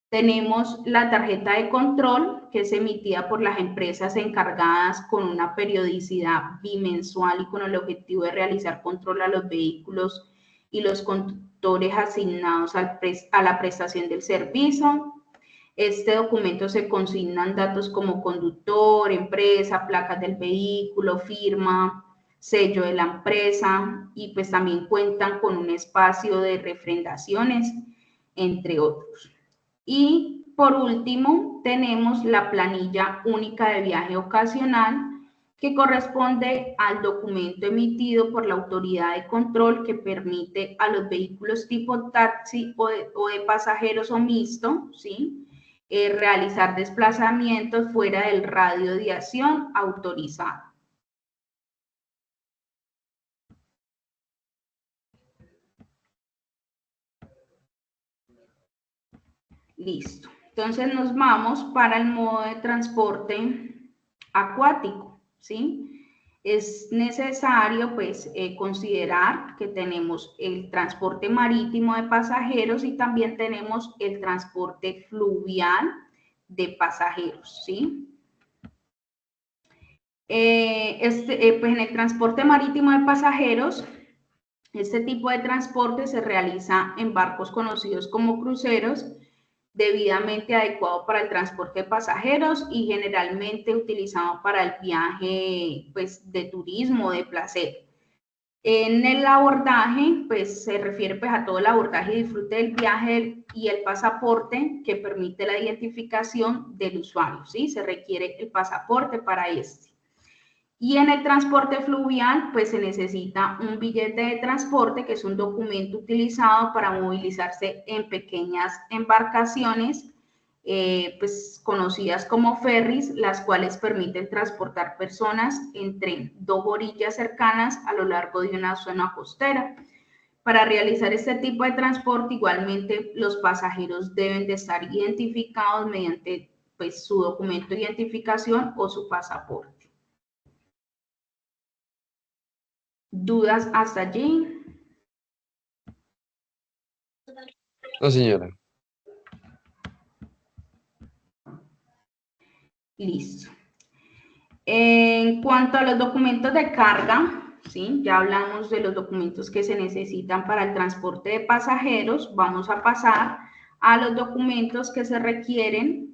Speaker 1: Tenemos la tarjeta de control, que es emitida por las empresas encargadas con una periodicidad bimensual y con el objetivo de realizar control a los vehículos y los conductores asignados a la prestación del servicio. Este documento se consignan datos como conductor, empresa, placas del vehículo, firma, sello de la empresa, y pues también cuentan con un espacio de refrendaciones, entre otros. Y por último, tenemos la planilla única de viaje ocasional, que corresponde al documento emitido por la autoridad de control que permite a los vehículos tipo taxi o de pasajeros o mixto, ¿sí? Realizar desplazamientos fuera del radio de acción autorizado. Listo. Entonces nos vamos para el modo de transporte acuático, ¿sí? es necesario pues considerar que tenemos el transporte marítimo de pasajeros y también tenemos el transporte fluvial de pasajeros, ¿sí? Pues en el transporte marítimo de pasajeros, este tipo de transporte se realiza en barcos conocidos como cruceros, debidamente adecuado para el transporte de pasajeros y generalmente utilizado para el viaje pues, de turismo, de placer. En el abordaje, pues se refiere pues, a todo el abordaje y disfrute del viaje y el pasaporte que permite la identificación del usuario, ¿sí? Se requiere el pasaporte para este. Y en el transporte fluvial, pues se necesita un billete de transporte, que es un documento utilizado para movilizarse en pequeñas embarcaciones, pues conocidas como ferries, las cuales permiten transportar personas entre dos orillas cercanas a lo largo de una zona costera. Para realizar este tipo de transporte, igualmente los pasajeros deben de estar identificados mediante pues, su documento de identificación o su pasaporte. ¿Dudas hasta allí?
Speaker 4: No, señora.
Speaker 1: Listo. En cuanto a los documentos de carga, ¿sí? Ya hablamos de los documentos que se necesitan para el transporte de pasajeros. Vamos a pasar a los documentos que se requieren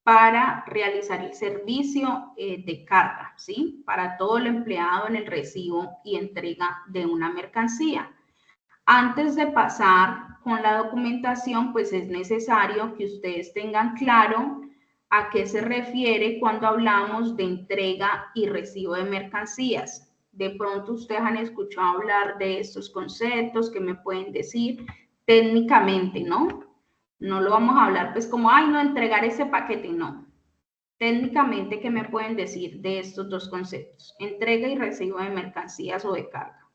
Speaker 1: para realizar el servicio de carga, ¿sí? Para todo el empleado en el recibo y entrega de una mercancía. Antes de pasar con la documentación, pues es necesario que ustedes tengan claro a qué se refiere cuando hablamos de entrega y recibo de mercancías. De pronto ustedes han escuchado hablar de estos conceptos, que me pueden decir técnicamente, ¿no? No lo vamos a hablar pues como, ay, no, entregar ese paquete, no. Técnicamente, ¿qué me pueden decir de estos dos conceptos? Entrega y recibo de mercancías o de carga.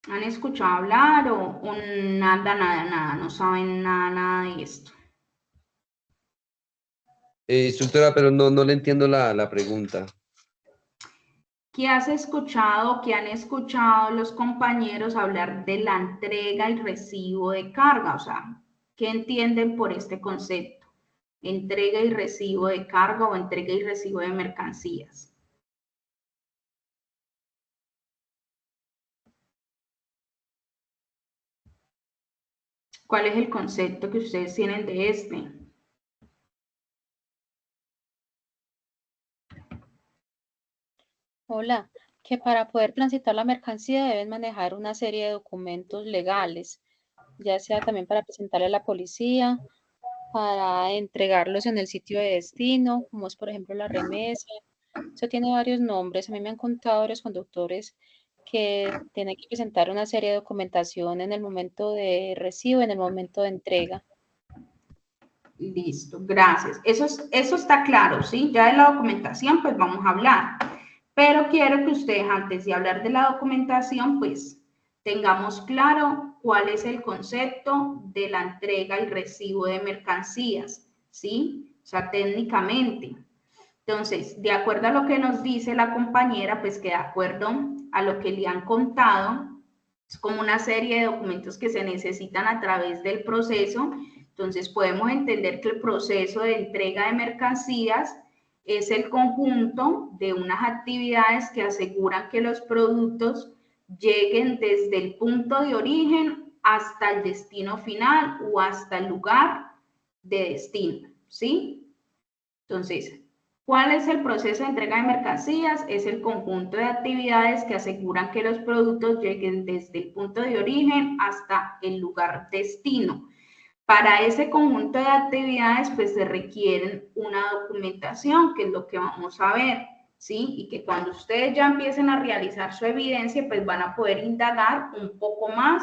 Speaker 1: ¿Han escuchado hablar o nada, no saben nada de esto?
Speaker 4: Instructora, pero no le entiendo la pregunta.
Speaker 1: ¿Qué has escuchado, qué han escuchado los compañeros hablar de la entrega y recibo de carga? O sea, ¿qué entienden por este concepto? Entrega y recibo de carga o entrega y recibo de mercancías. ¿Cuál es el concepto que ustedes tienen de este?
Speaker 2: Hola, que para poder transitar la mercancía deben manejar una serie de documentos legales, ya sea también para presentarle a la policía, para entregarlos en el sitio de destino, como es por ejemplo la remesa. Eso tiene varios nombres. A mí me han contado varios conductores que tienen que presentar una serie de documentación en el momento de recibo, en el momento de entrega.
Speaker 1: Listo, gracias. Eso está claro, ¿sí? Ya de la documentación, pues vamos a hablar. Pero quiero que ustedes, antes de hablar de la documentación, pues tengamos claro cuál es el concepto de la entrega y recibo de mercancías, ¿sí? O sea, técnicamente. Entonces, de acuerdo a lo que nos dice la compañera, pues que de acuerdo a lo que le han contado, es como una serie de documentos que se necesitan a través del proceso. Entonces, podemos entender que el proceso de entrega de mercancías es el conjunto de unas actividades que aseguran que los productos lleguen desde el punto de origen hasta el destino final o hasta el lugar de destino, ¿sí? Entonces, ¿cuál es el proceso de entrega de mercancías? Es el conjunto de actividades que aseguran que los productos lleguen desde el punto de origen hasta el lugar destino. Para ese conjunto de actividades, pues se requieren una documentación, que es lo que vamos a ver, ¿sí? Y que cuando ustedes ya empiecen a realizar su evidencia, pues van a poder indagar un poco más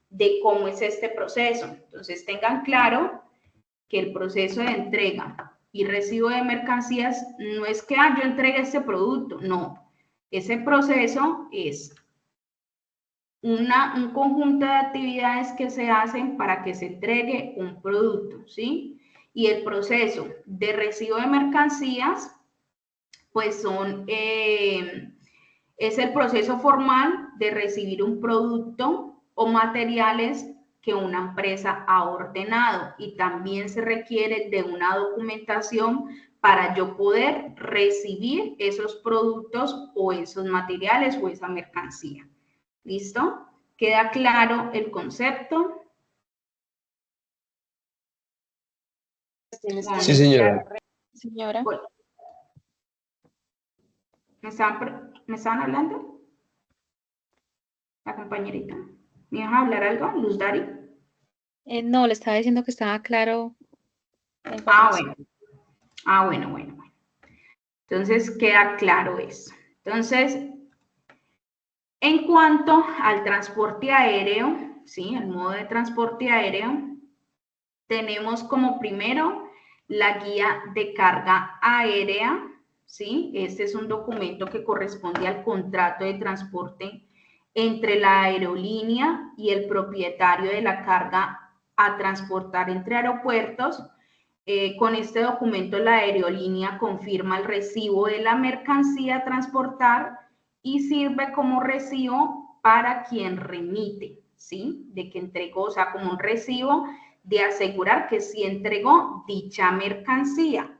Speaker 1: de cómo es este proceso. Entonces, tengan claro que el proceso de entrega y recibo de mercancías no es que yo entregue este producto, no. Ese proceso es un conjunto de actividades que se hacen para que se entregue un producto, ¿sí? Y el proceso de recibo de mercancías, pues es el proceso formal de recibir un producto o materiales que una empresa ha ordenado, y también se requiere de una documentación para yo poder recibir esos productos o esos materiales o esa mercancía. ¿Listo? ¿Queda claro el concepto?
Speaker 4: Sí, señora.
Speaker 2: Señora,
Speaker 1: Bueno, ¿me estaban hablando? La compañerita. ¿Me vas a hablar algo, Luz Dari?
Speaker 2: no, le estaba diciendo que estaba claro la
Speaker 1: Ah,
Speaker 2: información.
Speaker 1: bueno. Bueno. Entonces, queda claro eso. Entonces, en cuanto al transporte aéreo, ¿sí? El modo de transporte aéreo, tenemos como primero la guía de carga aérea, ¿sí? Este es un documento que corresponde al contrato de transporte entre la aerolínea y el propietario de la carga a transportar entre aeropuertos. Con este documento, la aerolínea confirma el recibo de la mercancía a transportar y sirve como recibo para quien remite, ¿sí? De que entregó, o sea, como un recibo de asegurar que sí entregó dicha mercancía.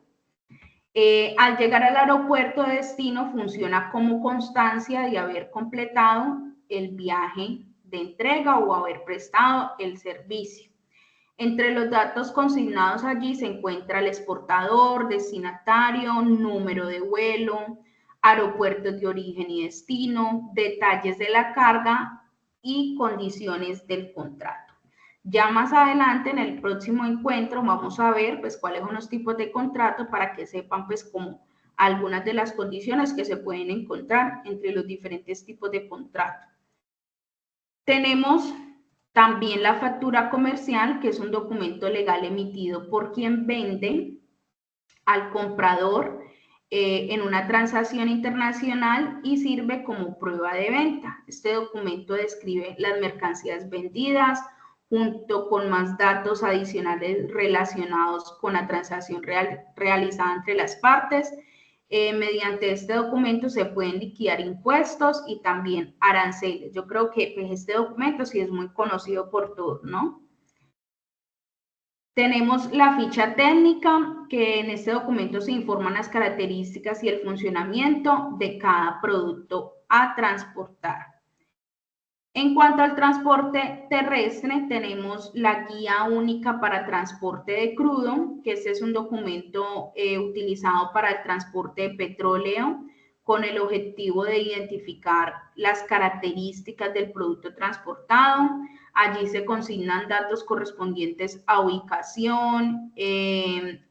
Speaker 1: Al llegar al aeropuerto de destino, funciona como constancia de haber completado el viaje de entrega o haber prestado el servicio. Entre los datos consignados allí se encuentra el exportador, destinatario, número de vuelo, aeropuertos de origen y destino, detalles de la carga y condiciones del contrato. Ya más adelante, en el próximo encuentro, vamos a ver pues cuáles son los tipos de contrato para que sepan pues como algunas de las condiciones que se pueden encontrar entre los diferentes tipos de contrato. Tenemos también la factura comercial, que es un documento legal emitido por quien vende al comprador en una transacción internacional y sirve como prueba de venta. Este documento describe las mercancías vendidas junto con más datos adicionales relacionados con la transacción realizada entre las partes. Mediante este documento se pueden liquidar impuestos y también aranceles. Yo creo que pues, este documento sí es muy conocido por todos, ¿no? Tenemos la ficha técnica, que en este documento se informan las características y el funcionamiento de cada producto a transportar. En cuanto al transporte terrestre, tenemos la guía única para transporte de crudo, que este es un documento utilizado para el transporte de petróleo con el objetivo de identificar las características del producto transportado. Allí se consignan datos correspondientes a ubicación,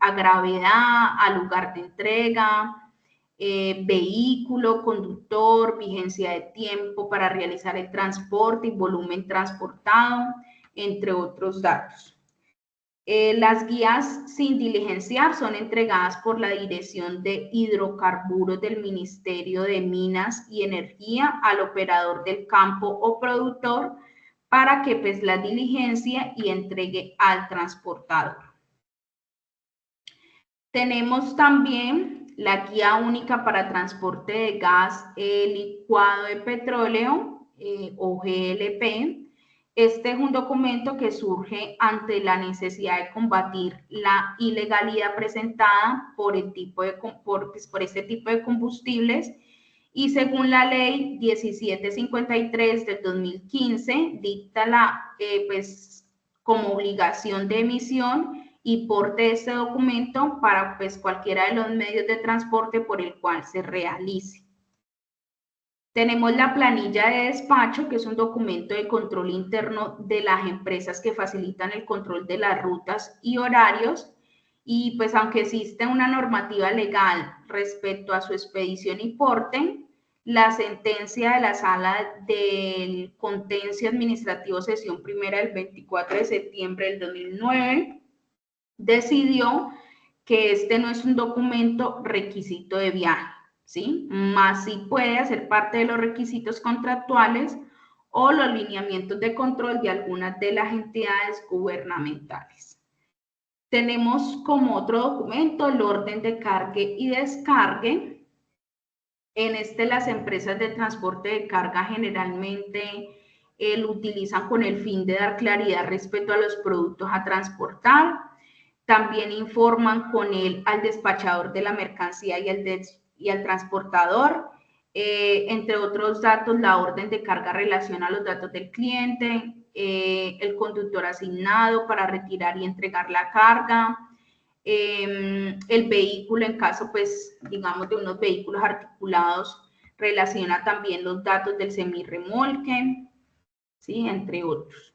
Speaker 1: a gravedad, a lugar de entrega, vehículo, conductor, vigencia de tiempo para realizar el transporte y volumen transportado, entre otros datos. Las guías sin diligenciar son entregadas por la Dirección de Hidrocarburos del Ministerio de Minas y Energía al operador del campo o productor para que pues la diligencia y entregue al transportador. Tenemos también la guía única para transporte de gas licuado de petróleo o GLP. Este es un documento que surge ante la necesidad de combatir la ilegalidad presentada por este tipo de combustibles, y según la ley 1753 del 2015 dicta pues como obligación de emisión y porte de este documento para pues cualquiera de los medios de transporte por el cual se realice. Tenemos la planilla de despacho, que es un documento de control interno de las empresas que facilitan el control de las rutas y horarios, y pues aunque existe una normativa legal respecto a su expedición y porte, la sentencia de la Sala del Contencioso Administrativo Sesión Primera del 24 de septiembre del 2009 decidió que este no es un documento requisito de viaje, ¿sí? Más sí puede hacer parte de los requisitos contractuales o los lineamientos de control de algunas de las entidades gubernamentales. Tenemos como otro documento el orden de cargue y descargue. En este las empresas de transporte de carga generalmente lo utilizan con el fin de dar claridad respecto a los productos a transportar. También informan con él al despachador de la mercancía y al transportador. Entre otros datos, la orden de carga relaciona los datos del cliente, el conductor asignado para retirar y entregar la carga, el vehículo en caso, pues, digamos, de unos vehículos articulados, relaciona también los datos del semirremolque, ¿sí? Entre otros.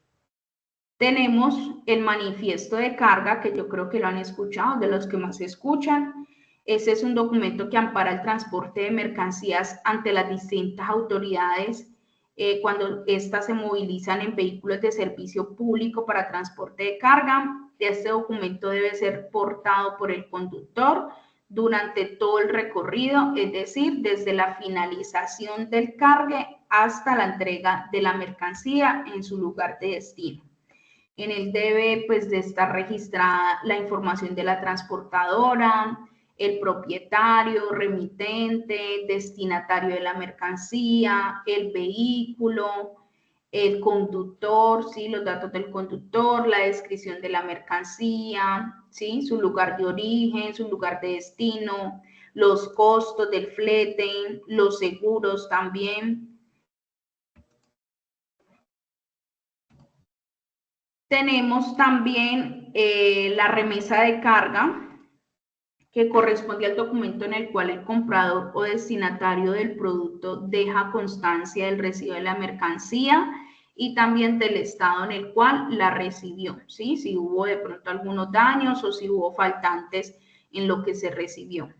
Speaker 1: Tenemos el manifiesto de carga, que yo creo que lo han escuchado, de los que más escuchan. Ese es un documento que ampara el transporte de mercancías ante las distintas autoridades cuando éstas se movilizan en vehículos de servicio público para transporte de carga. Este documento debe ser portado por el conductor durante todo el recorrido, es decir, desde la finalización del cargue hasta la entrega de la mercancía en su lugar de destino. En él debe, pues, de estar registrada la información de la transportadora, el propietario, remitente, destinatario de la mercancía, el vehículo, el conductor, ¿sí? Los datos del conductor, la descripción de la mercancía, ¿sí? Su lugar de origen, su lugar de destino, los costos del flete, los seguros también. Tenemos también la remesa de carga, que corresponde al documento en el cual el comprador o destinatario del producto deja constancia del recibo de la mercancía y también del estado en el cual la recibió, ¿sí? Si hubo de pronto algunos daños o si hubo faltantes en lo que se recibió.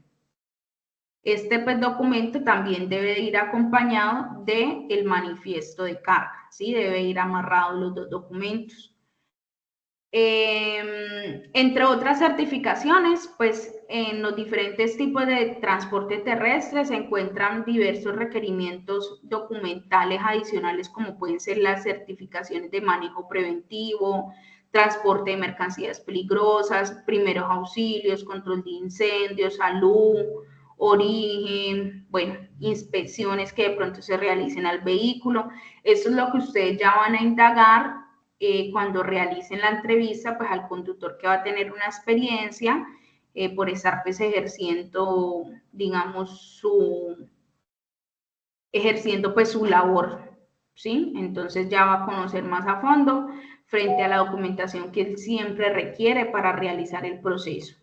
Speaker 1: Este, pues, documento también debe ir acompañado del manifiesto de carga, ¿sí? Debe ir amarrado los dos documentos. Entre otras certificaciones, pues en los diferentes tipos de transporte terrestre se encuentran diversos requerimientos documentales adicionales, como pueden ser las certificaciones de manejo preventivo, transporte de mercancías peligrosas, primeros auxilios, control de incendios, salud, origen, bueno, inspecciones que de pronto se realicen al vehículo. Eso es lo que ustedes ya van a indagar cuando realicen la entrevista, pues, al conductor que va a tener una experiencia por estar, pues, ejerciendo, digamos, pues, su labor, ¿sí? Entonces ya va a conocer más a fondo frente a la documentación que él siempre requiere para realizar el proceso.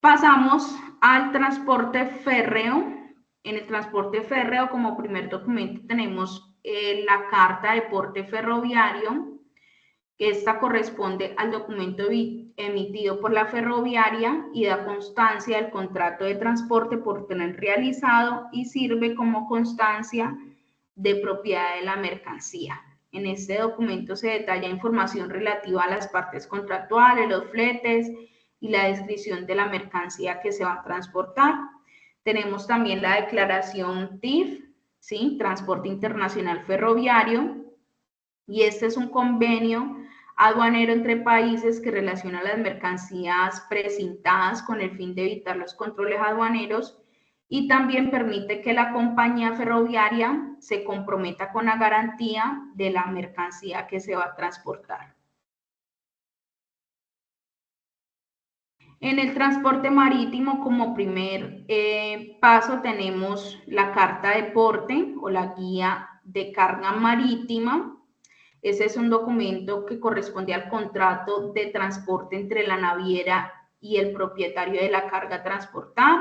Speaker 1: Pasamos al transporte férreo. En el transporte férreo, como primer documento, tenemos la carta de porte ferroviario. Esta corresponde al documento emitido por la ferroviaria y da constancia del contrato de transporte por tener realizado y sirve como constancia de propiedad de la mercancía. En este documento se detalla información relativa a las partes contractuales, los fletes y la descripción de la mercancía que se va a transportar. Tenemos también la declaración TIF, ¿sí? Transporte Internacional Ferroviario, y este es un convenio aduanero entre países que relaciona las mercancías precintadas con el fin de evitar los controles aduaneros y también permite que la compañía ferroviaria se comprometa con la garantía de la mercancía que se va a transportar. En el transporte marítimo, como primer paso, tenemos la carta de porte o la guía de carga marítima. Ese es un documento que corresponde al contrato de transporte entre la naviera y el propietario de la carga a transportar.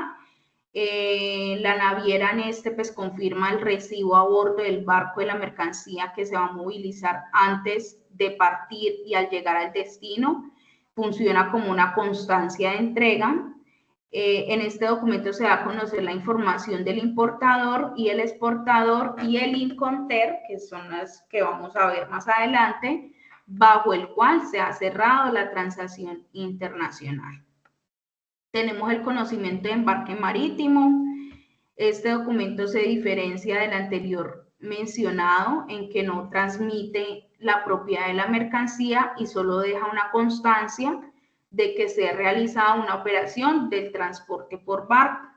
Speaker 1: La naviera en este, pues, confirma el recibo a bordo del barco de la mercancía que se va a movilizar antes de partir y al llegar al destino. Funciona como una constancia de entrega. En este documento se da a conocer la información del importador y el exportador y el Inconter, que son las que vamos a ver más adelante, bajo el cual se ha cerrado la transacción internacional. Tenemos el conocimiento de embarque marítimo. Este documento se diferencia del anterior mencionado en que no transmite la propiedad de la mercancía y solo deja una constancia de que se ha realizado una operación del transporte por barco.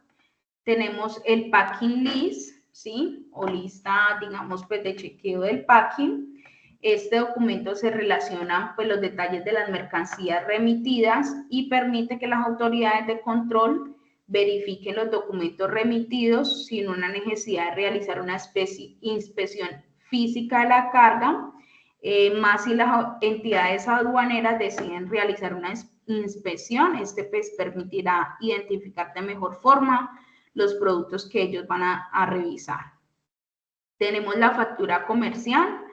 Speaker 1: Tenemos el packing list, ¿sí? O lista, digamos, pues de chequeo del packing. Este documento se relaciona pues los detalles de las mercancías remitidas y permite que las autoridades de control verifiquen los documentos remitidos sin una necesidad de realizar una inspección física de la carga, más si las entidades aduaneras deciden realizar una inspección, este pues permitirá identificar de mejor forma los productos que ellos van a revisar. Tenemos la factura comercial,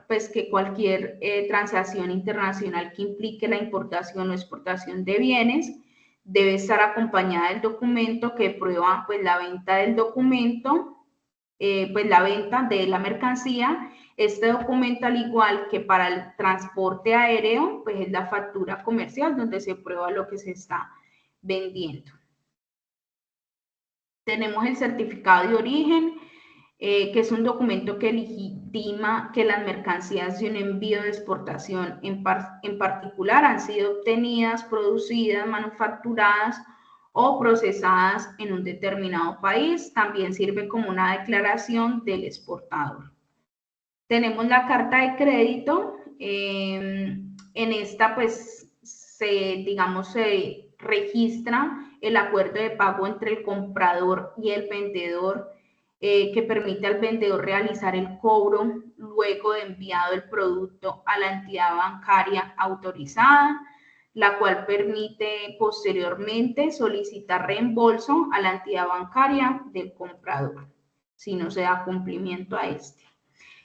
Speaker 1: pues que cualquier transacción internacional que implique la importación o exportación de bienes debe estar acompañada del documento que prueba pues la venta del documento, pues la venta de la mercancía. Este documento, al igual que para el transporte aéreo, pues es la factura comercial donde se prueba lo que se está vendiendo. Tenemos el certificado de origen, que es un documento que legitima que las mercancías de un envío de exportación en particular han sido obtenidas, producidas, manufacturadas o procesadas en un determinado país. También sirve como una declaración del exportador. Tenemos la carta de crédito. En esta, pues, digamos, se registra el acuerdo de pago entre el comprador y el vendedor, que permite al vendedor realizar el cobro luego de enviado el producto a la entidad bancaria autorizada, la cual permite posteriormente solicitar reembolso a la entidad bancaria del comprador, si no se da cumplimiento a este.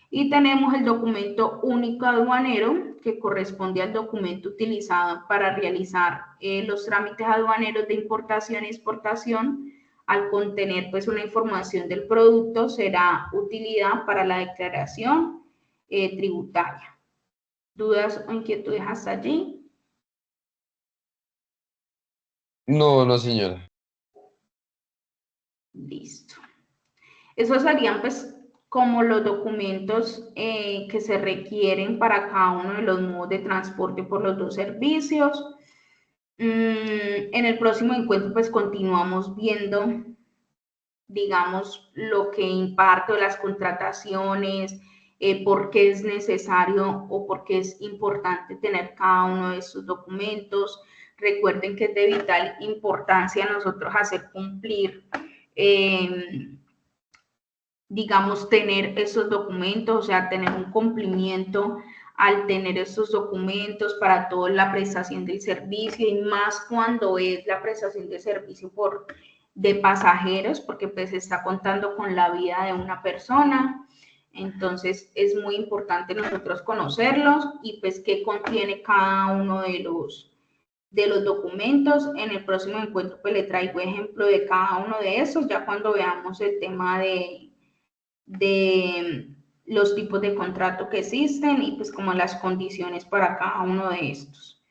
Speaker 1: Y tenemos el documento único aduanero, que corresponde al documento utilizado para realizar los trámites aduaneros de importación y exportación. Al contener pues una información del producto, será utilidad para la declaración tributaria. ¿Dudas o inquietudes hasta allí?
Speaker 4: No, no, señora.
Speaker 1: Listo. Esos serían pues como los documentos que se requieren para cada uno de los modos de transporte por los dos servicios. En el próximo encuentro pues continuamos viendo, digamos, lo que imparte las contrataciones, por qué es necesario o por qué es importante tener cada uno de estos documentos. Recuerden que es de vital importancia nosotros hacer cumplir, digamos, tener esos documentos, o sea, tener un cumplimiento al tener estos documentos para toda la prestación del servicio, y más cuando es la prestación de servicio de pasajeros, porque pues se está contando con la vida de una persona. Entonces es muy importante nosotros conocerlos y pues qué contiene cada uno de los documentos. En el próximo encuentro pues le traigo ejemplo de cada uno de esos, ya cuando veamos el tema de los tipos de contrato que existen y pues como las condiciones para cada uno de estos.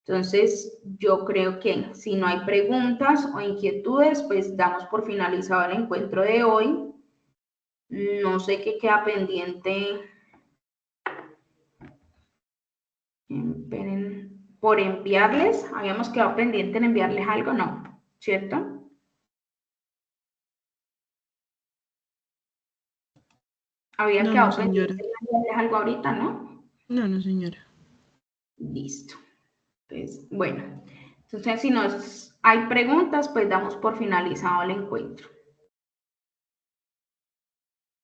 Speaker 1: Entonces, yo creo que si no hay preguntas o inquietudes, pues damos por finalizado el encuentro de hoy. No sé qué queda pendiente por enviarles. Habíamos quedado pendiente en enviarles algo, ¿no? ¿Cierto? Había
Speaker 3: No,
Speaker 1: quedado
Speaker 3: no, señora.
Speaker 1: pendiente de enviarles algo ahorita, ¿no?
Speaker 3: No, no, señora.
Speaker 1: Listo. Entonces, bueno, entonces si no hay preguntas, pues damos por finalizado el encuentro.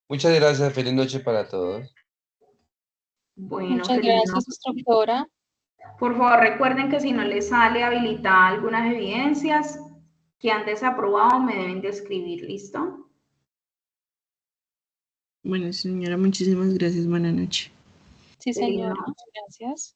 Speaker 4: Muchas gracias. Feliz noche para todos.
Speaker 1: Bueno,
Speaker 2: Muchas
Speaker 1: feliz
Speaker 2: gracias,
Speaker 1: noche.
Speaker 2: instructora.
Speaker 1: Por favor, recuerden que si no les sale habilitada algunas evidencias que han desaprobado, me deben de escribir, ¿listo?
Speaker 3: Bueno, señora, muchísimas gracias. Buenas noches.
Speaker 2: Sí,
Speaker 1: Feliz
Speaker 2: señora.
Speaker 1: noche.
Speaker 2: Gracias.